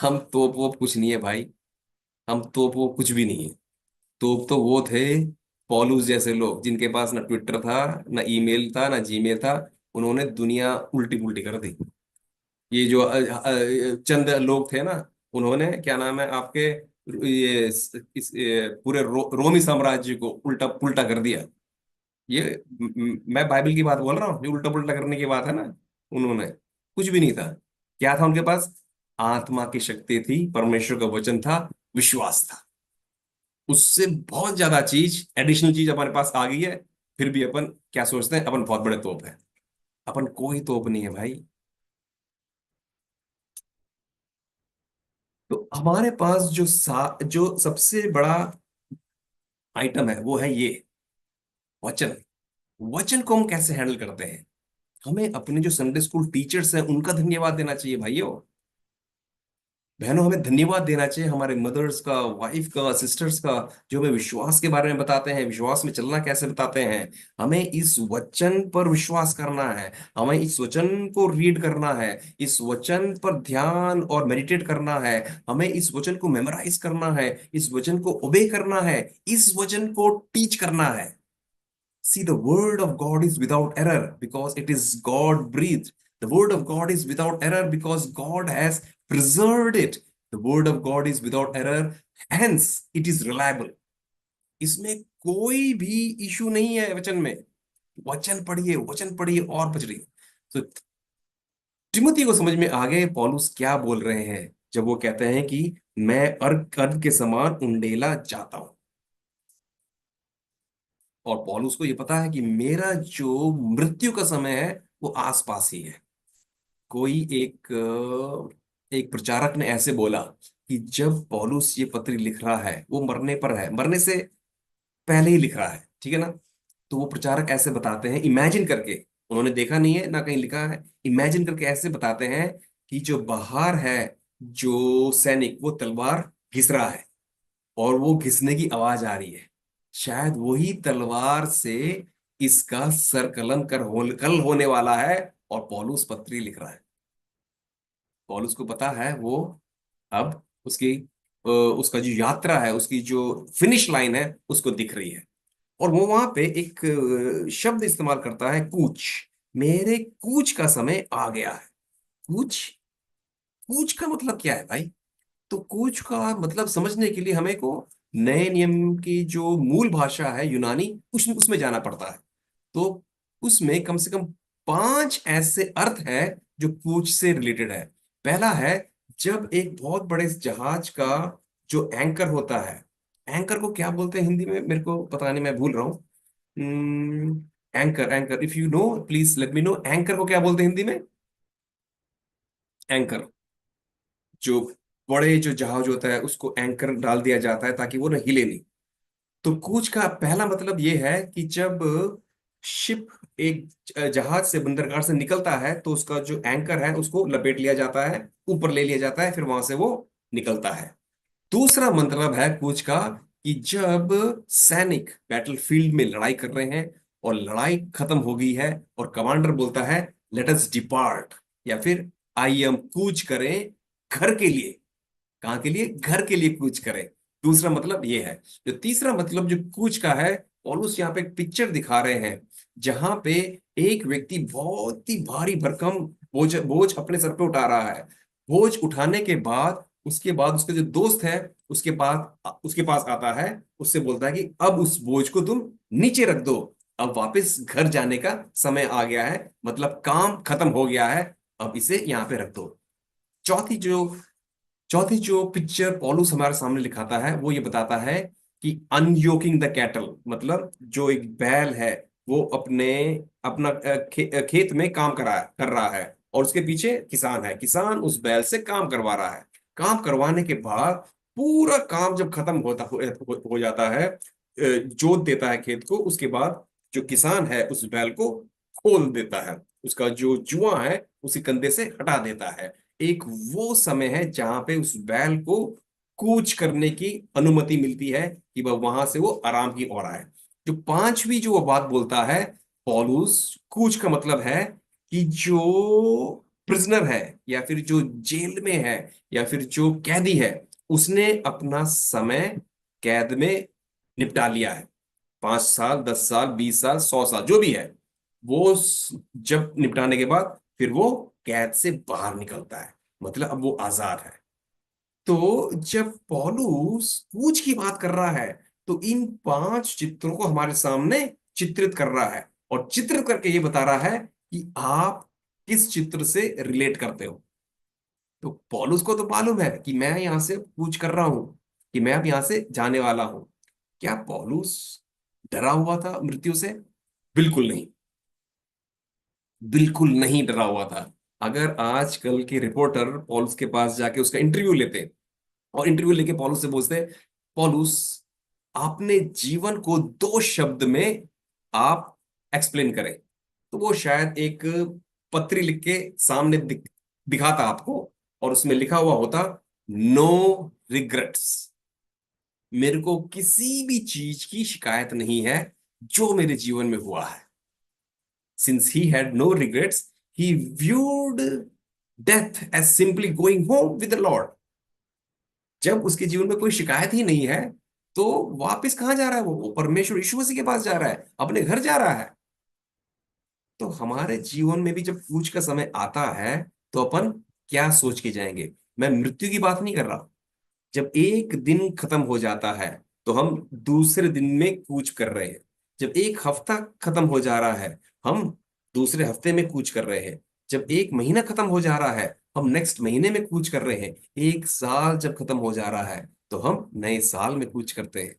हम तोप वोप कुछ नहीं है भाई, हम तोप वो कुछ भी नहीं है। तोप तो वो थे पॉलूस जैसे लोग, जिनके पास ना ट्विटर था, ना ईमेल था, ना जीमेल था। उन्होंने दुनिया उल्टी पुल्टी कर दी। ये जो चंद लोग थे ना, उन्होंने क्या नाम है आपके, ये पूरे रोमी साम्राज्य को उल्टा पुल्टा कर दिया। ये मैं बाइबल की बात बोल रहा हूँ, ये उल्टा पुल्टा करने की बात है ना। उन्होंने कुछ भी नहीं था, क्या था उनके पास? आत्मा की शक्ति थी, परमेश्वर का वचन था, विश्वास था। उससे बहुत ज्यादा चीज, एडिशनल चीज हमारे पास आ गई है, फिर भी अपन क्या सोचते हैं, अपन बहुत बड़े तोप है। अपन कोई तोप नहीं है भाई। तो हमारे पास जो सबसे बड़ा आइटम है वो है ये वचन। वचन को हम कैसे हैंडल करते हैं? हमें अपने जो संडे स्कूल टीचर्स हैं उनका धन्यवाद देना चाहिए भाइयों बहनों। हमें धन्यवाद देना चाहिए हमारे मदर्स का, वाइफ का, सिस्टर्स का, जो हमें विश्वास के बारे में बताते हैं, विश्वास में चलना कैसे बताते हैं। हमें इस वचन पर विश्वास करना है, हमें इस वचन को रीड करना है, इस वचन पर ध्यान और मेडिटेट करना है, हमें इस वचन को मेमोराइज करना है, इस वचन को ओबे करना है, इस वचन को टीच करना है। See, the word of God is without error because it is God breathed. The word of God is without error because God has preserved it. The word of God is without error, hence it is reliable. इसमें कोई भी issue नहीं है वचन में। वचन पढ़िए और बच रही। तो तिमुथी को समझ में आ गए पौलुस क्या बोल रहे हैं जब वो कहते हैं कि मैं अर्क के समान उंडेला जाता हूं। और पौलुस को ये पता है कि मेरा जो मृत्यु का समय है वो आसपास ही है। कोई एक प्रचारक ने ऐसे बोला कि जब पौलुस ये पत्री लिख रहा है वो मरने पर है, मरने से पहले ही लिख रहा है, ठीक है ना। तो वो प्रचारक ऐसे बताते हैं, इमेजिन करके, उन्होंने देखा नहीं है ना कहीं लिखा है, इमेजिन करके ऐसे बताते हैं कि जो बाहर है, जो सैनिक, वो तलवार घिस रहा है और वो घिसने की आवाज आ रही है। शायद वही तलवार से इसका सर कलम कल होने वाला है और पौलुस पत्री लिख रहा है। पौलुस को पता है वो अब उसका जो यात्रा है, उसकी जो फिनिश लाइन है उसको दिख रही है। और वो वहां पे एक शब्द इस्तेमाल करता है, कूच। मेरे कूच का समय आ गया है। कूच, कूच का मतलब क्या है भाई? तो कूच का मतलब समझने के लिए हमें को नए नियम की जो मूल भाषा है यूनानी, उसमें जाना पड़ता है। तो उसमें कम से कम 5 ऐसे अर्थ है जो कूच से रिलेटेड है। पहला है, जब एक बहुत बड़े जहाज का जो एंकर होता है, एंकर को क्या बोलते हैं हिंदी में, मेरे को पता नहीं, मैं भूल रहा हूँ। Anchor, anchor, if you know please let me know, anchor को क्या बोलते हैं हिंदी में? एंकर, जो बड़े जो जहाज होता है उसको एंकर डाल दिया जाता है ताकि वो न हिले नहीं। तो कूच का पहला मतलब ये है कि जब शिप एक जहाज से, बंदरगाह से निकलता है तो उसका जो एंकर है उसको लपेट लिया जाता है, ऊपर ले लिया जाता है, फिर वहां से वो निकलता है। दूसरा मतलब है कूच का कि जब सैनिक बैटलफील्ड में लड़ाई कर रहे हैं और लड़ाई खत्म हो गई है और कमांडर बोलता है लेट अस डिपार्ट, या फिर आइए हम कूच करें घर के लिए। कहाँ के लिए? घर के लिए कूच करें। दूसरा मतलब ये है। जो तीसरा मतलब जो कूच का है, पौलुस यहाँ पे एक पिक्चर दिखा रहे हैं जहां पे एक व्यक्ति बहुत ही भारी भरकम बोझ बोझ अपने सर पे उठा रहा है। बोझ उठाने के बाद उसके जो दोस्त है उसके पास आता है, उससे बोलता है कि अब उस बोझ को तुम नीचे रख दो, अब वापस घर जाने का समय आ गया है, मतलब काम खत्म हो गया है, अब इसे यहाँ पे रख दो। चौथी जो चौथी जो पिक्चर पॉलुस हमारे सामने दिखाता है वो ये बताता है कि अनयोकिंग द कैटल, मतलब जो एक बैल है वो अपना खेत में काम कर रहा है और उसके पीछे किसान है, किसान उस बैल से काम करवा रहा है। काम करवाने के बाद पूरा काम जब खत्म हो जाता है, जोत देता है खेत को, उसके बाद जो किसान है उस बैल को खोल देता है, उसका जो जुआ है उसी कंधे से हटा देता है। एक वो समय है जहां पे उस बैल को कूच करने की अनुमति मिलती है कि वह वहां से वो आराम की ओर आए। जो पांचवी जो वो बात बोलता है पॉलुस, कूच का मतलब है कि जो प्रिजनर है या फिर जो जेल में है या फिर जो कैदी है, उसने अपना समय कैद में निपटा लिया है। 5 साल, 10 साल, 20 साल, 100 साल, जो भी है, जब निपटाने के बाद फिर वो कैद से बाहर निकलता है, मतलब अब वो आजाद है। तो जब पौलुस पूछ की बात कर रहा है तो इन 5 चित्रों को हमारे सामने चित्रित कर रहा है, और चित्रित करके ये बता रहा है कि आप किस चित्र से रिलेट करते हो। तो पौलुस को तो मालूम है कि मैं यहां से पूछ कर रहा हूं, कि मैं अब यहां से जाने वाला हूं। क्या पौलुस डरा हुआ था मृत्यु से? बिल्कुल नहीं, बिल्कुल नहीं डरा हुआ था। अगर आजकल के रिपोर्टर पौलुस के पास जाके उसका इंटरव्यू लेते और इंटरव्यू लेके पौलुस से पूछते, पौलुस आपने जीवन को 2 शब्द में आप एक्सप्लेन करें, तो वो शायद एक पत्री लिख के सामने दिखाता आपको, और उसमें लिखा हुआ होता नो रिग्रेट्स। मेरे को किसी भी चीज की शिकायत नहीं है जो मेरे जीवन में हुआ है। Since he had no regrets, he viewed death as simply going home with the Lord. जब उसके जीवन में कोई शिकायत ही नहीं है, तो वापस कहाँ जा रहा है? वो परमेश्वर यीशु मसीह के पास जा रहा है, अपने घर जा रहा है। तो हमारे जीवन में भी जब पूछ का समय आता है तो अपन क्या सोच के जाएंगे? मैं मृत्यु की बात नहीं कर रहा। जब एक दिन खत्म हो जाता है तो हम दूसरे दिन में कूच कर रहे हैं। जब एक हफ्ता खत्म हो जा रहा है, हम दूसरे हफ्ते में कूच कर रहे हैं। जब एक महीना खत्म हो जा रहा है, हम नेक्स्ट महीने में कूच कर रहे हैं। एक साल जब खत्म हो जा रहा है तो हम नए साल में कूच करते हैं।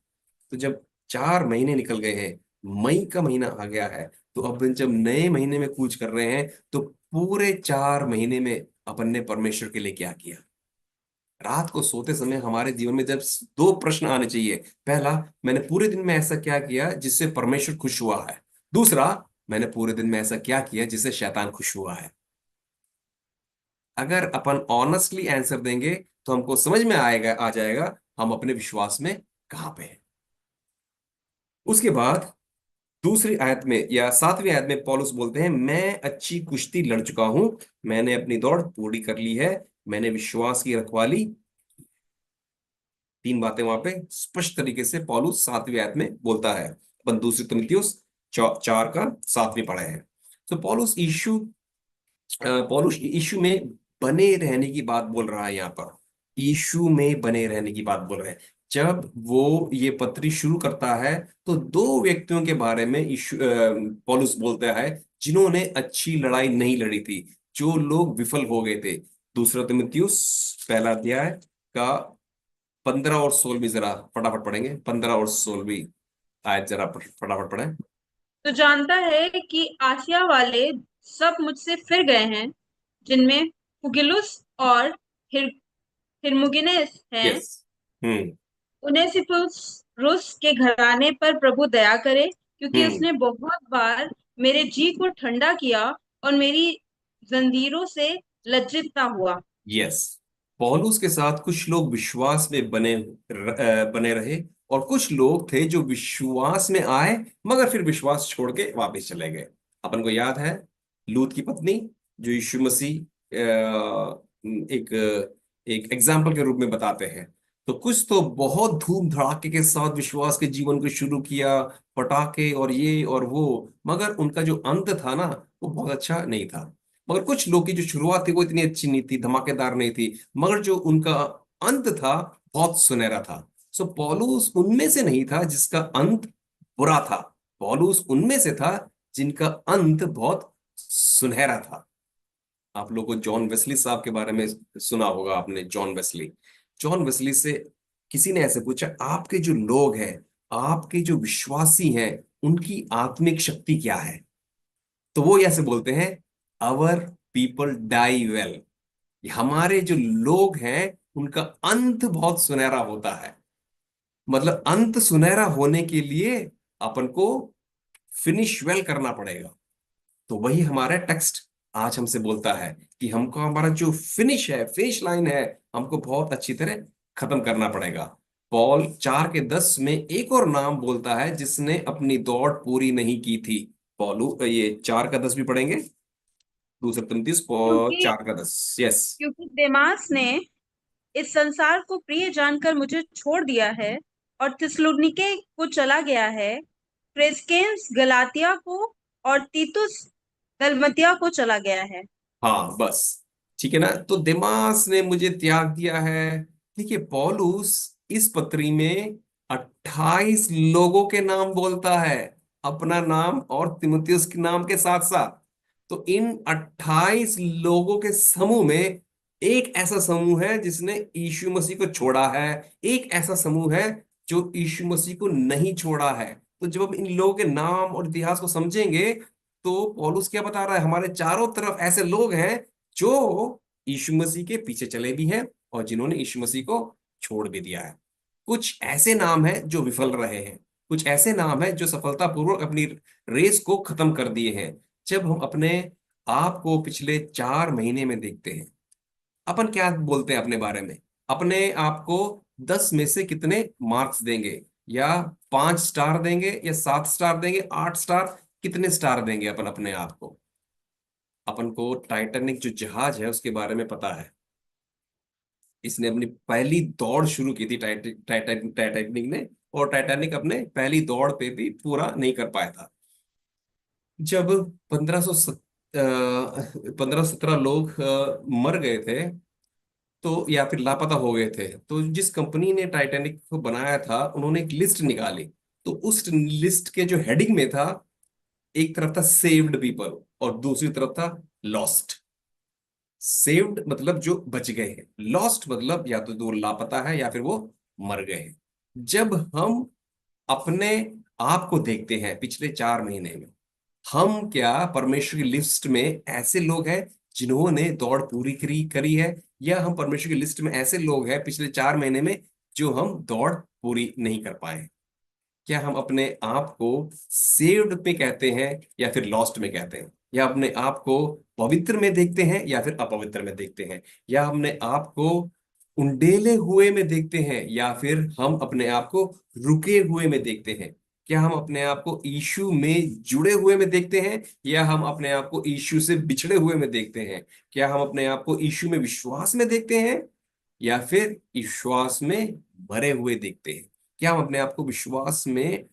तो जब 4 महीने निकल गए हैं, मई का महीना आ गया है, तो अब जब नए महीने में कूच कर रहे हैं, तो पूरे 4 महीने में अपन ने परमेश्वर के लिए क्या किया? रात को सोते समय हमारे जीवन में जब 2 प्रश्न आने चाहिए। पहला, मैंने पूरे दिन में ऐसा क्या किया जिससे परमेश्वर खुश हुआ है? दूसरा, मैंने पूरे दिन में ऐसा क्या किया जिससे शैतान खुश हुआ है? अगर अपन ऑनेस्टली आंसर देंगे तो हमको समझ में आ जाएगा हम अपने विश्वास में कहां पे हैं। उसके बाद दूसरी आयत में या 7वीं आयत में पौलुस बोलते हैं, मैं अच्छी कुश्ती लड़ चुका हूं, मैंने अपनी दौड़ पूरी कर ली है, मैंने विश्वास की रखवाली। 3 बातें वहां पे स्पष्ट तरीके से पौलुस 7वीं आयत में बोलता है। अपन दूसरी तिमुथियुस 4 का 7वीं पढ़े हैं। तो पौलुस यीशु में बने रहने की बात बोल रहा है। यहाँ पर यीशु में बने रहने की बात बोल रहे हैं। जब वो ये पत्री शुरू करता है तो 2 व्यक्तियों के बारे में पौलुस बोलता है जिन्होंने अच्छी लड़ाई नहीं लड़ी थी, जो लोग विफल हो गए थे। दूसरा तिमुथियुस पहला अध्याय का 15 और 16 जरा फटाफट पढ़ेंगे। 15 और 16 आयत जरा फटाफट पढ़ें। तो जानता है कि आसिया वाले सब मुझसे फिर गए हैं, जिनमें फुगिलुस और हिर, हिरमुगिनेस हैं। यस। हम्म। उनेसिफुरुस रूस के घराने पर प्रभु दया करे, क्योंकि हम्म। उसने बहुत बार मेरे जी को ठंडा किया और मेरी जंजीरों से लज्जित ना हुआ। यस। पौलुस के साथ कुछ लोग विश्वास में बने रहे, और कुछ लोग थे जो विश्वास में आए मगर फिर विश्वास छोड़ के वापस चले गए। अपन को याद है लूत की पत्नी, जो यीशु मसीह एक एक एग्जाम्पल के रूप में बताते हैं। तो कुछ तो बहुत धूम धड़ाके के साथ विश्वास के जीवन को शुरू किया, पटाखे और ये और वो, मगर उनका जो अंत था ना, वो बहुत अच्छा नहीं था। मगर कुछ लोग की जो शुरुआत थी वो इतनी अच्छी नहीं थी, धमाकेदार नहीं थी, मगर जो उनका अंत था बहुत सुनहरा था। सो पौलुस उनमें से नहीं था जिसका अंत बुरा था, पौलुस उनमें से था जिनका अंत बहुत सुनहरा था। आप लोगों को जॉन वेस्ली साहब के बारे में सुना होगा आपने। जॉन वेस्ली से किसी ने ऐसे पूछा, आपके जो लोग हैं, आपके जो विश्वासी हैं, उनकी आत्मिक शक्ति क्या है? तो वो ऐसे बोलते हैं, आवर पीपल डाई वेल। हमारे जो लोग हैं उनका अंत बहुत सुनहरा होता है। मतलब अंत सुनहरा होने के लिए अपन को फिनिश वेल करना पड़ेगा। तो वही हमारा टेक्स्ट आज हमसे बोलता है कि हमको हमारा जो फिनिश लाइन है, हमको बहुत अच्छी तरह खत्म करना पड़ेगा। पॉल 4:10 में एक और नाम बोलता है जिसने अपनी दौड़ पूरी नहीं की थी। पॉलू ये 4:10 भी पढ़ेंगे। दूसरा तिमुथियुस क्योंकि 4:10। यस। क्योंकि देमास ने इस संसार को प्रिय जानकर मुझे छोड़ दिया है और थिस्सलुनीके को चला गया है। क्रेसकेंस गलातिया को और तीतुस दलमतिया को चला गया है। हाँ बस, ठीक है ना। तो देमास ने मुझे त्याग दिया है। देखिए पौलुस इस पत्री में 28 लोगों के नाम बोलता है, अपना नाम और तिमुथियुस के नाम के साथ साथ। तो इन 28 लोगों के समूह में एक ऐसा समूह है जिसने यीशु मसीह को छोड़ा है, एक ऐसा समूह है जो यीशु मसीह को नहीं छोड़ा है। तो जब हम इन लोगों के नाम और इतिहास को समझेंगे तो पौलुस क्या बता रहा है, हमारे चारों तरफ ऐसे लोग हैं जो यीशु मसीह के पीछे चले भी हैं और जिन्होंने यीशु मसीह को छोड़ भी दिया है। कुछ ऐसे नाम हैं जो विफल रहे हैं, कुछ ऐसे नाम हैं जो सफलतापूर्वक अपनी रेस को खत्म कर दिए हैं। जब हम अपने आप को पिछले 4 महीने में देखते हैं, अपन क्या बोलते हैं अपने बारे में? अपने आप को 10 में से कितने मार्क्स देंगे? या 5 स्टार देंगे या 7 स्टार देंगे, 8 स्टार? कितने स्टार देंगे अपन अपने आप को? अपन को टाइटैनिक जो जहाज है उसके बारे में पता है। इसने अपनी पहली दौड़ शुरू की थी टाइटैनिक ने, और टाइटैनिक अपने पहली दौड़ पे भी पूरा नहीं कर पाया था। जब 1517 लोग मर गए थे तो, या फिर लापता हो गए थे, तो जिस कंपनी ने टाइटैनिक को बनाया था उन्होंने एक लिस्ट निकाली। तो उस लिस्ट के जो हेडिंग में था, एक तरफ था सेव्ड पीपल और दूसरी तरफ था लॉस्ट। सेव्ड मतलब जो बच गए हैं, लॉस्ट मतलब या तो वो लापता है या फिर वो मर गए हैं। जब हम अपने आप को देखते हैं पिछले 4 महीने में, हम क्या परमेश्वर की लिस्ट में ऐसे लोग हैं जिन्होंने दौड़ पूरी करी है, या हम परमेश्वर की लिस्ट में ऐसे लोग हैं पिछले 4 महीने में जो हम दौड़ पूरी नहीं कर पाए? क्या हम अपने आप को सेव्ड में कहते हैं या फिर लॉस्ट में कहते हैं? या अपने आप को पवित्र में देखते हैं या फिर अपवित्र में देखते हैं? या हमने आप को उंडेले हुए में देखते हैं या फिर हम अपने आप को रुके हुए में देखते हैं? क्या हम अपने आप को यीशु में जुड़े हुए में देखते हैं या हम अपने आप को यीशु से बिछड़े हुए में देखते हैं? क्या हम अपने आप को यीशु में विश्वास में देखते हैं या फिर विश्वास में मरे हुए देखते हैं? क्या हम अपने आप को विश्वास में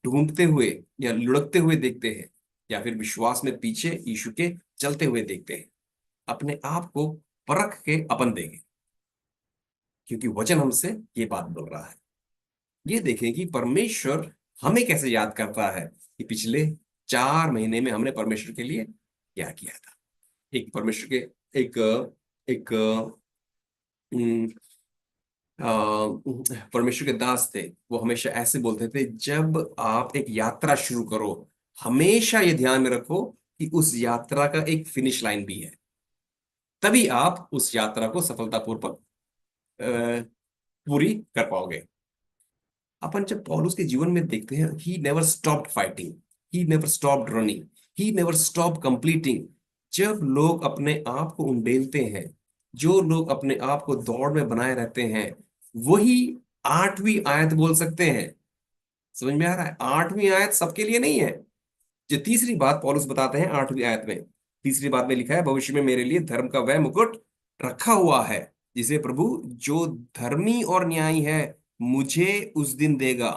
ढूंढते हुए या लुढ़कते हुए देखते हैं या फिर विश्वास में पीछे यीशु के चलते हुए देखते हैं? अपने आप को परख के अपन देंगे, क्योंकि वचन हमसे ये बात बोल रहा है। ये देखें कि परमेश्वर हमें कैसे याद करता है कि पिछले 4 महीने में हमने परमेश्वर के लिए क्या किया था। एक परमेश्वर के एक एक परमेश्वर के दास थे, वो हमेशा ऐसे बोलते थे, जब आप एक यात्रा शुरू करो हमेशा ये ध्यान में रखो कि उस यात्रा का एक फिनिश लाइन भी है, तभी आप उस यात्रा को सफलतापूर्वक पूरी कर पाओगे। अपन जब पौलुस के जीवन में देखते हैं, he never stopped fighting, he never stopped running, he never stopped completing. जब लोग अपने आप को उंडेलते हैं, जो लोग अपने आप को दौड़ में बनाए रहते हैं, वही 8वीं आयत बोल सकते हैं। समझ में आ रहा है? 8वीं आयत सबके लिए नहीं है। जो तीसरी बात पौलुस बताते हैं 8वीं आयत में, तीसरी बात में लिखा है, भविष्य में मेरे लिए धर्म का वह मुकुट रखा हुआ है जिसे प्रभु जो धर्मी और न्यायी है मुझे उस दिन देगा।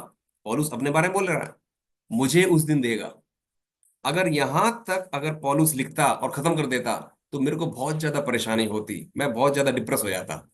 पौलुस अपने बारे में बोल रहा है, मुझे उस दिन देगा। अगर यहां तक अगर पौलुस लिखता और खत्म कर देता तो मेरे को बहुत ज्यादा परेशानी होती, मैं बहुत ज्यादा डिप्रेस हो जाता।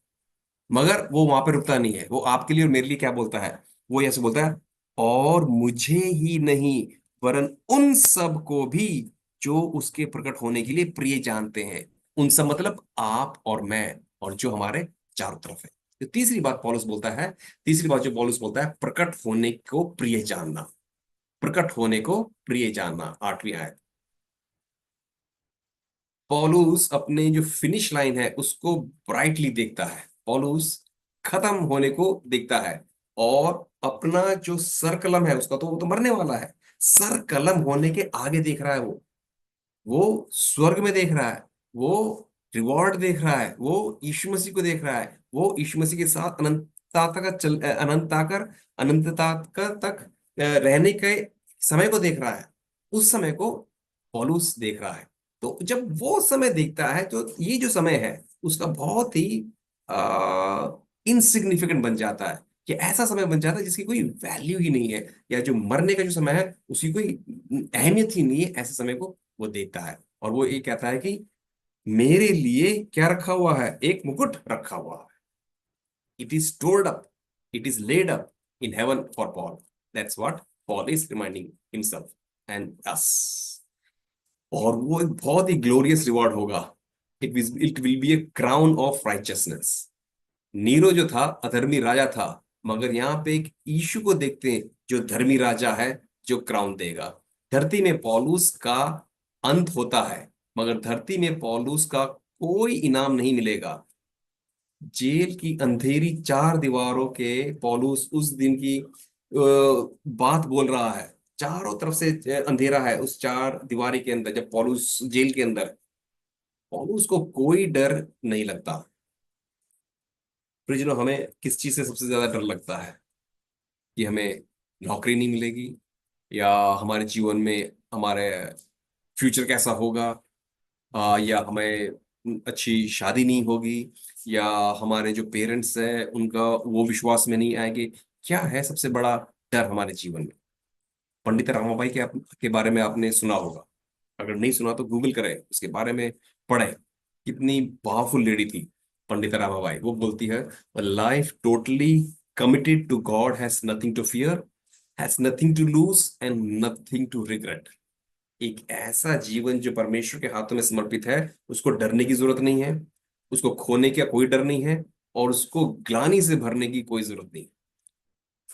मगर वो वहां पे रुकता नहीं है, वो आपके लिए और मेरे लिए क्या बोलता है? वो ऐसे बोलता है, और मुझे ही नहीं वरन उन सब को भी जो उसके प्रकट होने के लिए प्रिय जानते हैं। उन सब मतलब आप और मैं और जो हमारे चारों तरफ है। तो तीसरी बात पौलुस बोलता है, तीसरी बात जो पौलुस बोलता है, प्रकट होने को प्रिय जानना, प्रकट होने को प्रिय जानना। 8वीं आयत, पौलुस अपने जो फिनिश लाइन है उसको ब्राइटली देखता है। पौलुस खत्म होने को देखता है और अपना जो सर कलम है उसका तो वो तो मरने वाला है, सर कलम होने के आगे देख रहा है। वो स्वर्ग में देख रहा है, वो रिवॉर्ड देख रहा है, वो यीशु मसीह को देख रहा है, वो यीशु मसीह के साथ अनंतता तक अनंतता तक रहने के समय को देख रहा है। उस समय को पौलुस देख रहा है। तो जब वो समय देखता है तो ये जो समय है उसका बहुत ही इनसिग्निफिकेंट बन जाता है। कि ऐसा समय बन जाता है जिसकी कोई वैल्यू ही नहीं है, या जो मरने का जो समय है उसकी कोई अहमियत ही नहीं है, ऐसे समय को वो देखता है। और वो ये कहता है कि मेरे लिए क्या रखा हुआ है, एक मुकुट रखा हुआ है। It is stored up, it is laid up in heaven for Paul. That's what Paul is reminding himself and us. और वो एक बहुत ही ग्लोरियस रिवॉर्ड होगा। It will be a crown of righteousness. Nero जो था अधर्मी राजा था, मगर यहाँ पे एक यीशु को देखते हैं जो धर्मी राजा है, जो क्राउन देगा। धरती में पौलुस का अंत होता है, मगर धरती में पौलुस का कोई इनाम नहीं मिलेगा। जेल की अंधेरी चार दीवारों के पौलुस उस दिन की बात बोल रहा है। चारों तरफ से अंधेरा है उस चार दीवारी के अंदर। जब पौलुस जेल के अंदर, पौलुस को कोई डर नहीं लगता। प्रियजनों, हमें किस चीज से सबसे ज्यादा डर लगता है? कि हमें नौकरी नहीं मिलेगी, या हमारे जीवन में हमारे फ्यूचर कैसा होगा, या हमें अच्छी शादी नहीं होगी, या हमारे जो पेरेंट्स हैं उनका वो विश्वास में नहीं आएंगे। क्या है सबसे बड़ा डर हमारे जीवन में? पंडित रामाबाई के बारे में आपने सुना होगा। अगर नहीं सुना तो गूगल करें, उसके बारे में पढ़ें। कितनी पावरफुल लेडी थी पंडित रामाबाई। वो बोलती है, life totally committed to God has nothing to fear, has nothing to lose and nothing to regret. एक ऐसा जीवन जो परमेश्वर के हाथों में समर्पित है, उसको डरने की जरूरत नहीं है, उसको खोने का कोई डर नहीं है, और उसको ग्लानि से भरने की कोई जरूरत नहीं।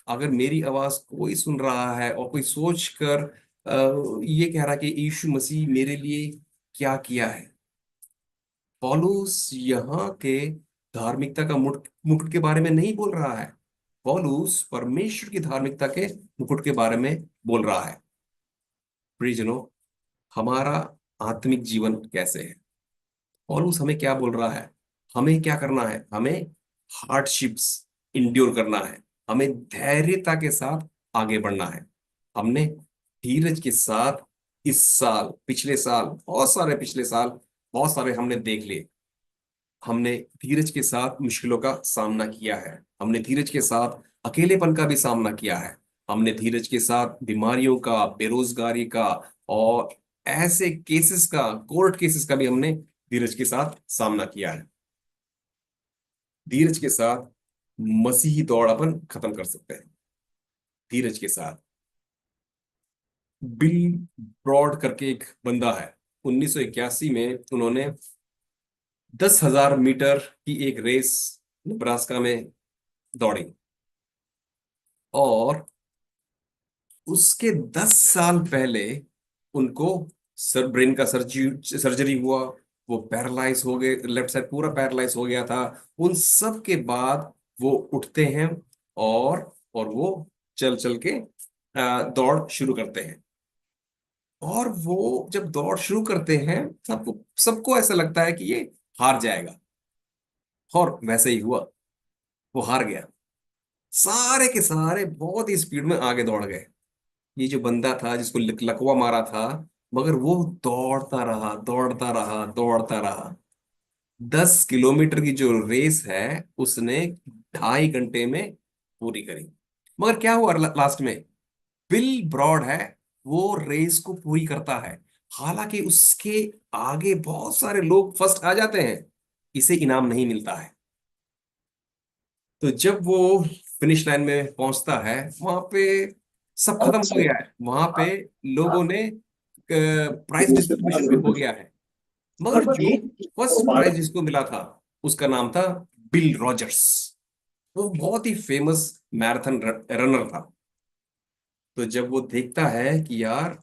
अगर मेरी आवाज कोई सुन रहा है और कोई सोच कर ये कह रहा है कि यीशु मसीह मेरे लिए क्या किया है, पौलुस यहाँ के धार्मिकता का मुकुट के बारे में नहीं बोल रहा है। पौलुस परमेश्वर की धार्मिकता के मुकुट के बारे में बोल रहा है। प्रियजनों, हमारा आत्मिक जीवन कैसे है? पौलुस हमें क्या बोल रहा है? हमें क्या करना है? हमें हार्डशिप्स इंड्योर करना है, हमें धैर्यता के साथ आगे बढ़ना है। हमने धीरज के साथ इस साल, पिछले साल, पिछले साल बहुत सारे हमने देख लिए। हमने धीरज के साथ मुश्किलों का सामना किया है, हमने धीरज के साथ अकेलेपन का भी सामना किया है, हमने धीरज के साथ बीमारियों का, बेरोजगारी का, और ऐसे केसेस का, कोर्ट केसेस का भी हमने धीरज के साथ सामना किया है। धीरज के साथ मसीही दौड़ अपन खत्म कर सकते हैं। धीरज के साथ। बिल ब्रॉड करके एक बंदा है, 1981 में उन्होंने 10,000 मीटर की एक रेस नेब्रास्का में दौड़ी, और उसके 10 साल पहले उनको ब्रेन का सर्जरी हुआ। वो पैरालाइज हो गए, लेफ्ट साइड पूरा पैरालाइज हो गया था। उन सब के बाद वो उठते हैं, और वो चल चल के दौड़ शुरू करते हैं। और वो जब दौड़ शुरू करते हैं, सबको सबको ऐसा लगता है कि ये हार जाएगा, और वैसे ही हुआ, वो हार गया। सारे के सारे बहुत ही स्पीड में आगे दौड़ गए। ये जो बंदा था जिसको लकवा मारा था, मगर वो दौड़ता रहा, दौड़ता रहा, दौड़ता रहा। 10 किलोमीटर की जो रेस है उसने 2.5 घंटे में पूरी करी। मगर क्या हुआ लास्ट में? बिल ब्रॉड है, वो रेस को पूरी करता है। हालांकि उसके आगे बहुत सारे लोग फर्स्ट आ जाते हैं, इसे इनाम नहीं मिलता है। तो जब वो फिनिश लाइन में पहुंचता है, वहां पे सब खत्म हो गया है। वहां पे लोगों ने प्राइज डिस्ट्रीब्यूशन भी हो गया है, मगर जो फर्स्ट प्राइज जिसको मिला था उसका नाम था बिल रॉजर्स। वो बहुत ही फेमस मैराथन रनर था। तो जब वो देखता है कि यार,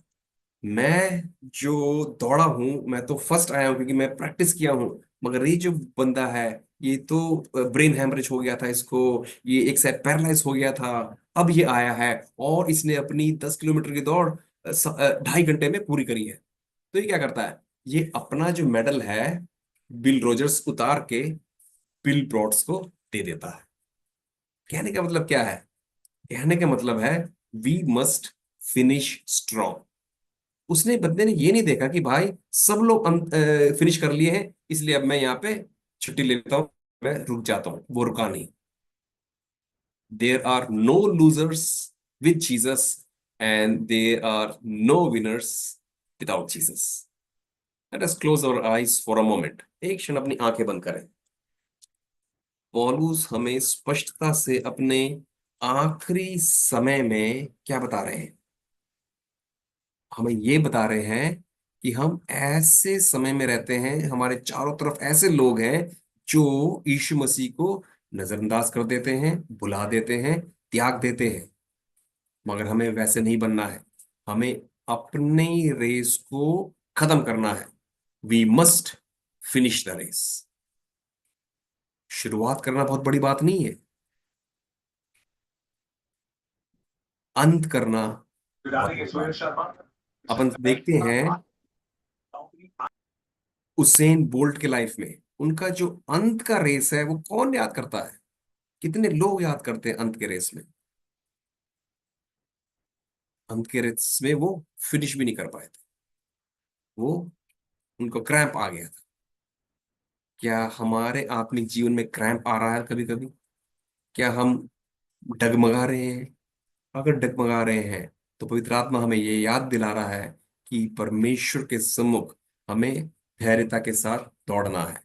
मैं जो दौड़ा हूं, मैं तो फर्स्ट आया हूं क्योंकि मैं प्रैक्टिस किया हूं, मगर ये जो बंदा है, ये तो ब्रेन हैमरेज हो गया था इसको, ये एक साइड पैरालाइज हो गया था, अब ये आया है और इसने अपनी 10 किलोमीटर की दौड़ 2.5 घंटे में पूरी करी है। तो ये क्या करता है? ये अपना जो मेडल है बिल रोजर्स उतार के बिल ब्रॉड्स को दे देता है। कहने का मतलब क्या है? कहने का मतलब है, वी मस्ट फिनिश स्ट्रॉन्ग। उसने, बंदे ने ये नहीं देखा कि भाई सब लोग फिनिश कर लिए हैं, इसलिए अब मैं यहाँ पे छुट्टी ले लेता हूँ, मैं रुक जाता हूँ। वो रुका नहीं। There are no losers with Jesus and there are no winners without Jesus. Let us close our eyes for a moment. एक क्षण अपनी आंखें बंद करें। पौलुस हमें स्पष्टता से अपने आखिरी समय में क्या बता रहे हैं? हमें ये बता रहे हैं कि हम ऐसे समय में रहते हैं, हमारे चारों तरफ ऐसे लोग हैं जो यीशु मसीह को नजरअंदाज कर देते हैं, भुला देते हैं, त्याग देते हैं। मगर हमें वैसे नहीं बनना है। हमें अपनी रेस को खत्म करना है। We must finish the race. शुरुआत करना बहुत बड़ी बात नहीं है, अंत करना बहुत बड़ी बात है। अपन देखते हैं उसेन बोल्ट के लाइफ में उनका जो अंत का रेस है वो कौन याद करता है? कितने लोग याद करते हैं अंत के रेस में? अंत के रेस में वो फिनिश भी नहीं कर पाए थे, वो उनको क्रैम्प आ गया था। क्या हमारे आत्मिक जीवन में क्रैम्प आ रहा है कभी कभी? क्या हम डगमगा रहे हैं? अगर डगमगा रहे हैं तो पवित्र आत्मा हमें ये याद दिला रहा है कि परमेश्वर के सम्मुख हमें धैर्यता के साथ दौड़ना है।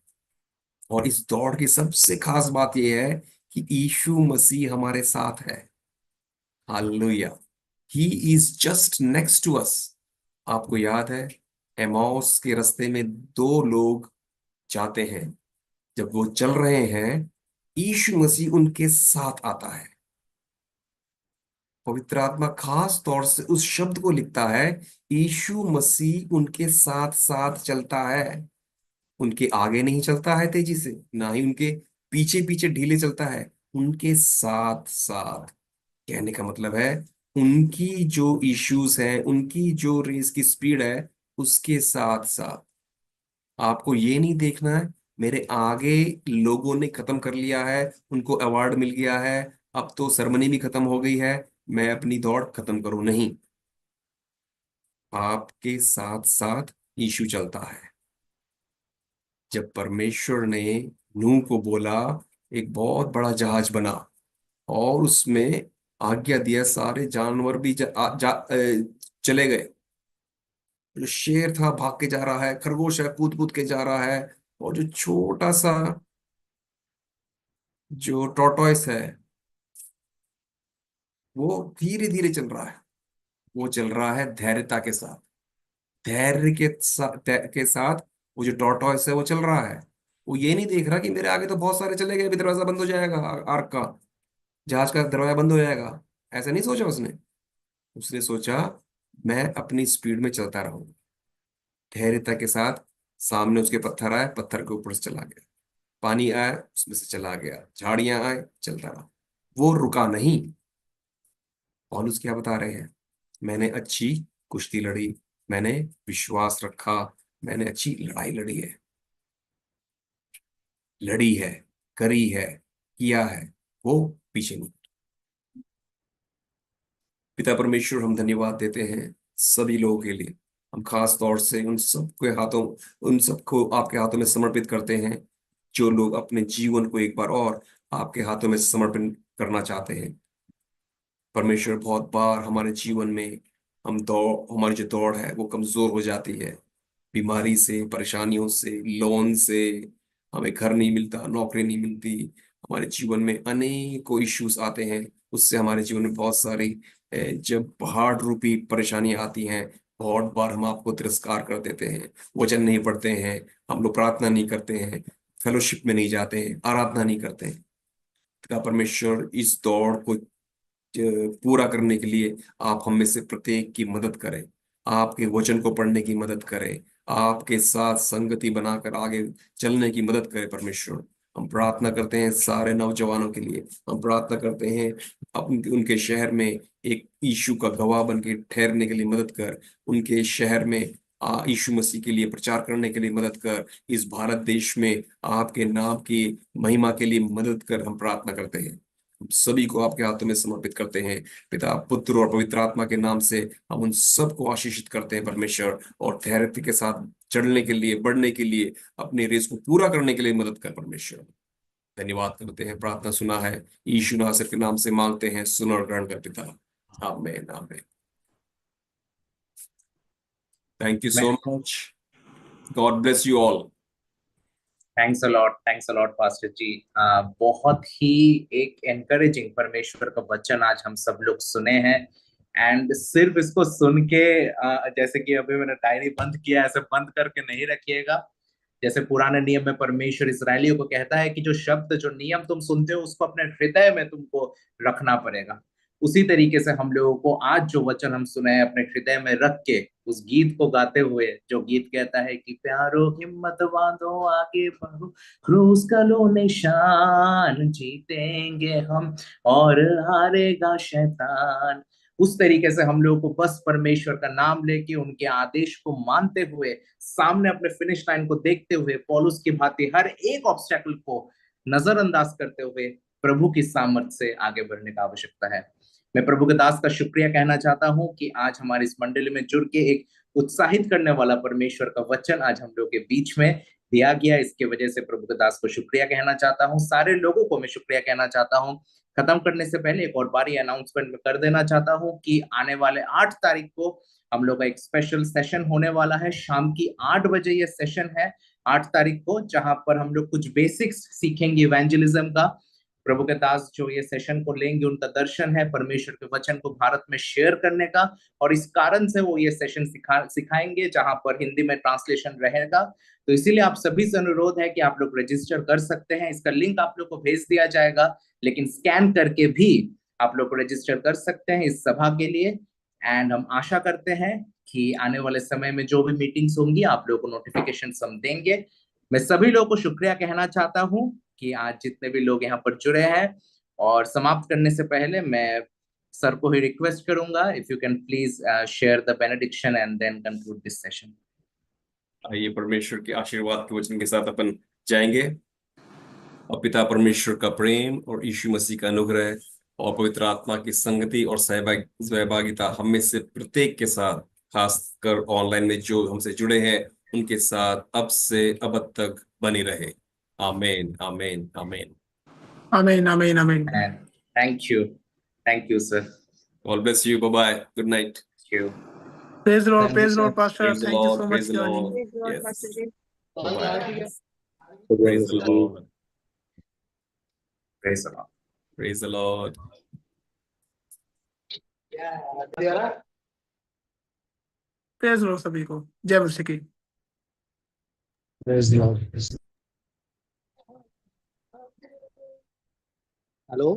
और इस दौड़ की सबसे खास बात यह है कि यीशु मसीह हमारे साथ है। Hallelujah. He is just next to us. आपको याद है एमाउस के रास्ते में दो लोग जाते हैं, जब वो चल रहे हैं यीशु मसीह उनके साथ आता है। पवित्र आत्मा खास तौर से उस शब्द को लिखता है, यीशु मसीह उनके साथ साथ चलता है। उनके आगे नहीं चलता है तेजी से, ना ही उनके पीछे पीछे ढीले चलता है, उनके साथ साथ। कहने का मतलब है उनकी जो इश्यूज हैं, उनकी जो रेस की स्पीड है, उसके साथ साथ। आपको ये नहीं देखना है मेरे आगे लोगों ने खत्म कर लिया है, उनको अवार्ड मिल गया है, अब तो सेरेमनी भी खत्म हो गई है, मैं अपनी दौड़ खत्म करूं। नहीं, आपके साथ साथ यीशु चलता है। जब परमेश्वर ने नूह को बोला, एक बहुत बड़ा जहाज बना और उसमें आज्ञा दिया, सारे जानवर भी चले गए। जो शेर था भाग के जा रहा है, खरगोश है कूद कूद के जा रहा है, और जो छोटा सा जो टॉर्टोइस है वो धीरे धीरे चल रहा है। वो चल रहा है धैर्यता के साथ। धैर्य के साथ वो जो टॉर्टोइस है वो चल रहा है। वो ये नहीं देख रहा कि मेरे आगे तो बहुत सारे चले गए, अभी दरवाजा बंद हो जाएगा, आर्क का, जहाज का दरवाजा बंद हो जाएगा। ऐसा नहीं सोचा उसने। उसने सोचा मैं अपनी स्पीड में चलता रहूंगा, धैर्यता के साथ। सामने उसके पत्थर आए, पत्थर के ऊपर से चला गया, पानी आया उसमें से चला गया, झाड़ियां आए, चलता रहा। वो रुका नहीं। पौलुस क्या बता रहे हैं? मैंने अच्छी कुश्ती लड़ी, मैंने विश्वास रखा, मैंने अच्छी लड़ाई लड़ी है, लड़ी है, करी है, किया है, वो पीछे नहीं। पिता परमेश्वर, हम धन्यवाद देते हैं सभी लोगों के लिए। हम खास तौर से उन सबको आपके हाथों में समर्पित करते हैं जो लोग अपने जीवन को एक बार और आपके हाथों में समर्पण करना चाहते हैं। परमेश्वर, बहुत बार हमारे जीवन में हमारी जो दौड़ है वो कमजोर हो जाती है, बीमारी से, परेशानियों से, लोन से, हमें घर नहीं मिलता, नौकरी नहीं मिलती, हमारे जीवन में अनेकों इश्यूज आते हैं। उससे हमारे जीवन में बहुत सारी जब पहाड़ रूपी परेशानियां आती हैं, बहुत बार हम आपको तिरस्कार कर देते हैं, वचन नहीं पढ़ते हैं, हम लोग प्रार्थना नहीं करते हैं, फेलोशिप में नहीं जाते हैं, आराधना नहीं करते हैं। का परमेश्वर, इस दौड़ को पूरा करने के लिए आप हम में से प्रत्येक की मदद करें, आपके वचन को पढ़ने की मदद करें, आपके साथ संगति बनाकर आगे चलने की मदद करें। परमेश्वर, हम प्रार्थना करते हैं सारे नौजवानों के लिए। हम प्रार्थना करते हैं अपने उनके शहर में एक यीशु का गवाह बन के ठहरने के लिए मदद कर, उनके शहर में यीशु मसीह के लिए प्रचार करने के लिए मदद कर, इस भारत देश में आपके नाम की महिमा के लिए मदद कर। हम प्रार्थना करते हैं, हम सभी को आपके हाथों में समर्पित करते हैं। पिता, पुत्र और पवित्र आत्मा के नाम से हम उन सबको आशीषित करते हैं परमेश्वर, और धैर्य के साथ चढ़ने के लिए, बढ़ने के लिए, अपने रेस को पूरा करने के लिए मदद कर परमेश्वर। धन्यवाद करते हैं, प्रार्थना सुना है, यीशु नासर के नाम से मांगते हैं, सुन और ग्रहण कर पिता। आमीन आमीन। Thank you so much. God bless you all. Thanks a lot pastor ji. बहुत ही एक एनकरेजिंग परमेश्वर का वचन आज हम सब लोग सुने हैं। एंड सिर्फ इसको सुन के जैसे कि अभी मैंने डायरी बंद किया, ऐसे बंद करके नहीं रखिएगा। जैसे पुराने नियम में परमेश्वर इसराइलियों को कहता है कि जो शब्द, जो नियम तुम सुनते हो, उसको अपने हृदय में तुमको रखना पड़ेगा। उसी तरीके से हम लोगों को आज जो वचन हम सुने हैं, अपने हृदय में रख के उस गीत को गाते हुए, जो गीत कहता है कि प्यारो हिम्मत बांधो आगे बढ़ो, क्रूस का लो निशान, जीतेंगे हम और हारेगा शैतान। उस तरीके से हम लोगों को बस परमेश्वर का नाम लेके, उनके आदेश को मानते हुए, सामने अपने फिनिश लाइन को देखते हुए, पौलुस की भांति हर एक ऑब्स्टेकल को नजरअंदाज करते हुए प्रभु की सामर्थ से आगे बढ़ने का आवश्यकता है। मैं प्रभु के दास का शुक्रिया कहना चाहता हूं कि आज हमारी इस मंडली में जुड़ के एक उत्साहित करने वाला परमेश्वर का वचन आज हम लोग के बीच में दिया गया। इसके वजह से प्रभु के दास को शुक्रिया कहना चाहता हूं। सारे लोगों को मैं शुक्रिया कहना चाहता हूं। खत्म करने से पहले एक और बारी अनाउंसमेंट कर देना चाहता हूं कि आने वाले 8 तारीख को हम लोग का एक स्पेशल सेशन होने वाला है। शाम की 8 बजे ये सेशन है, 8 तारीख को, जहां पर हम लोग कुछ बेसिक्स सीखेंगे इवेंजलिज्म का। प्रभु के दास जो ये सेशन को लेंगे, उनका दर्शन है परमेश्वर के वचन को भारत में शेयर करने का, और इस कारण से वो ये सेशन सिखाएंगे, जहां पर हिंदी में ट्रांसलेशन रहेगा। तो इसीलिए आप सभी से अनुरोध है कि आप लोग रजिस्टर कर सकते हैं। इसका लिंक आप लोग को भेज दिया जाएगा, लेकिन स्कैन करके भी आप लोग को रजिस्टर कर सकते हैं इस सभा के लिए। एंड हम आशा करते हैं कि आने वाले समय में जो भी मीटिंग्स होंगी, आप लोगों को नोटिफिकेशन हम देंगे। मैं सभी लोगों को शुक्रिया कहना चाहता हूं कि आज जितने भी लोग यहाँ पर जुड़े हैं। और समाप्त करने से पहले मैं सर को ही रिक्वेस्ट करूंगा, if you can please share the benediction and then conclude this session. आइए परमेश्वर के आशीर्वाद के वचन के साथ अपन जाएंगे। और पिता परमेश्वर का प्रेम और यीशु मसीह का अनुग्रह और पवित्र आत्मा की संगति और सहभागिता हम में से प्रत्येक के साथ, खासकर ऑनलाइन में जो हमसे जुड़े हैं, उनके साथ अब से अब तक बनी रहे। आमीन आमीन आमीन आमीन आमीन आमीन। Thank you sir. God bless you. Bye bye. Good night. Thank you. Praise the Lord, Thank you, praise the sir. Lord, Pastor. Praise the Thank you Lord. so much Praise the for joining. Lord. Praise the Lord, Yes. Pastor ji. Bye bye. God Praise bless the you. Lord. Praise the Lord. Praise the Lord. Praise the Lord सभी को। जय मसीह की। Praise the Lord. Hello.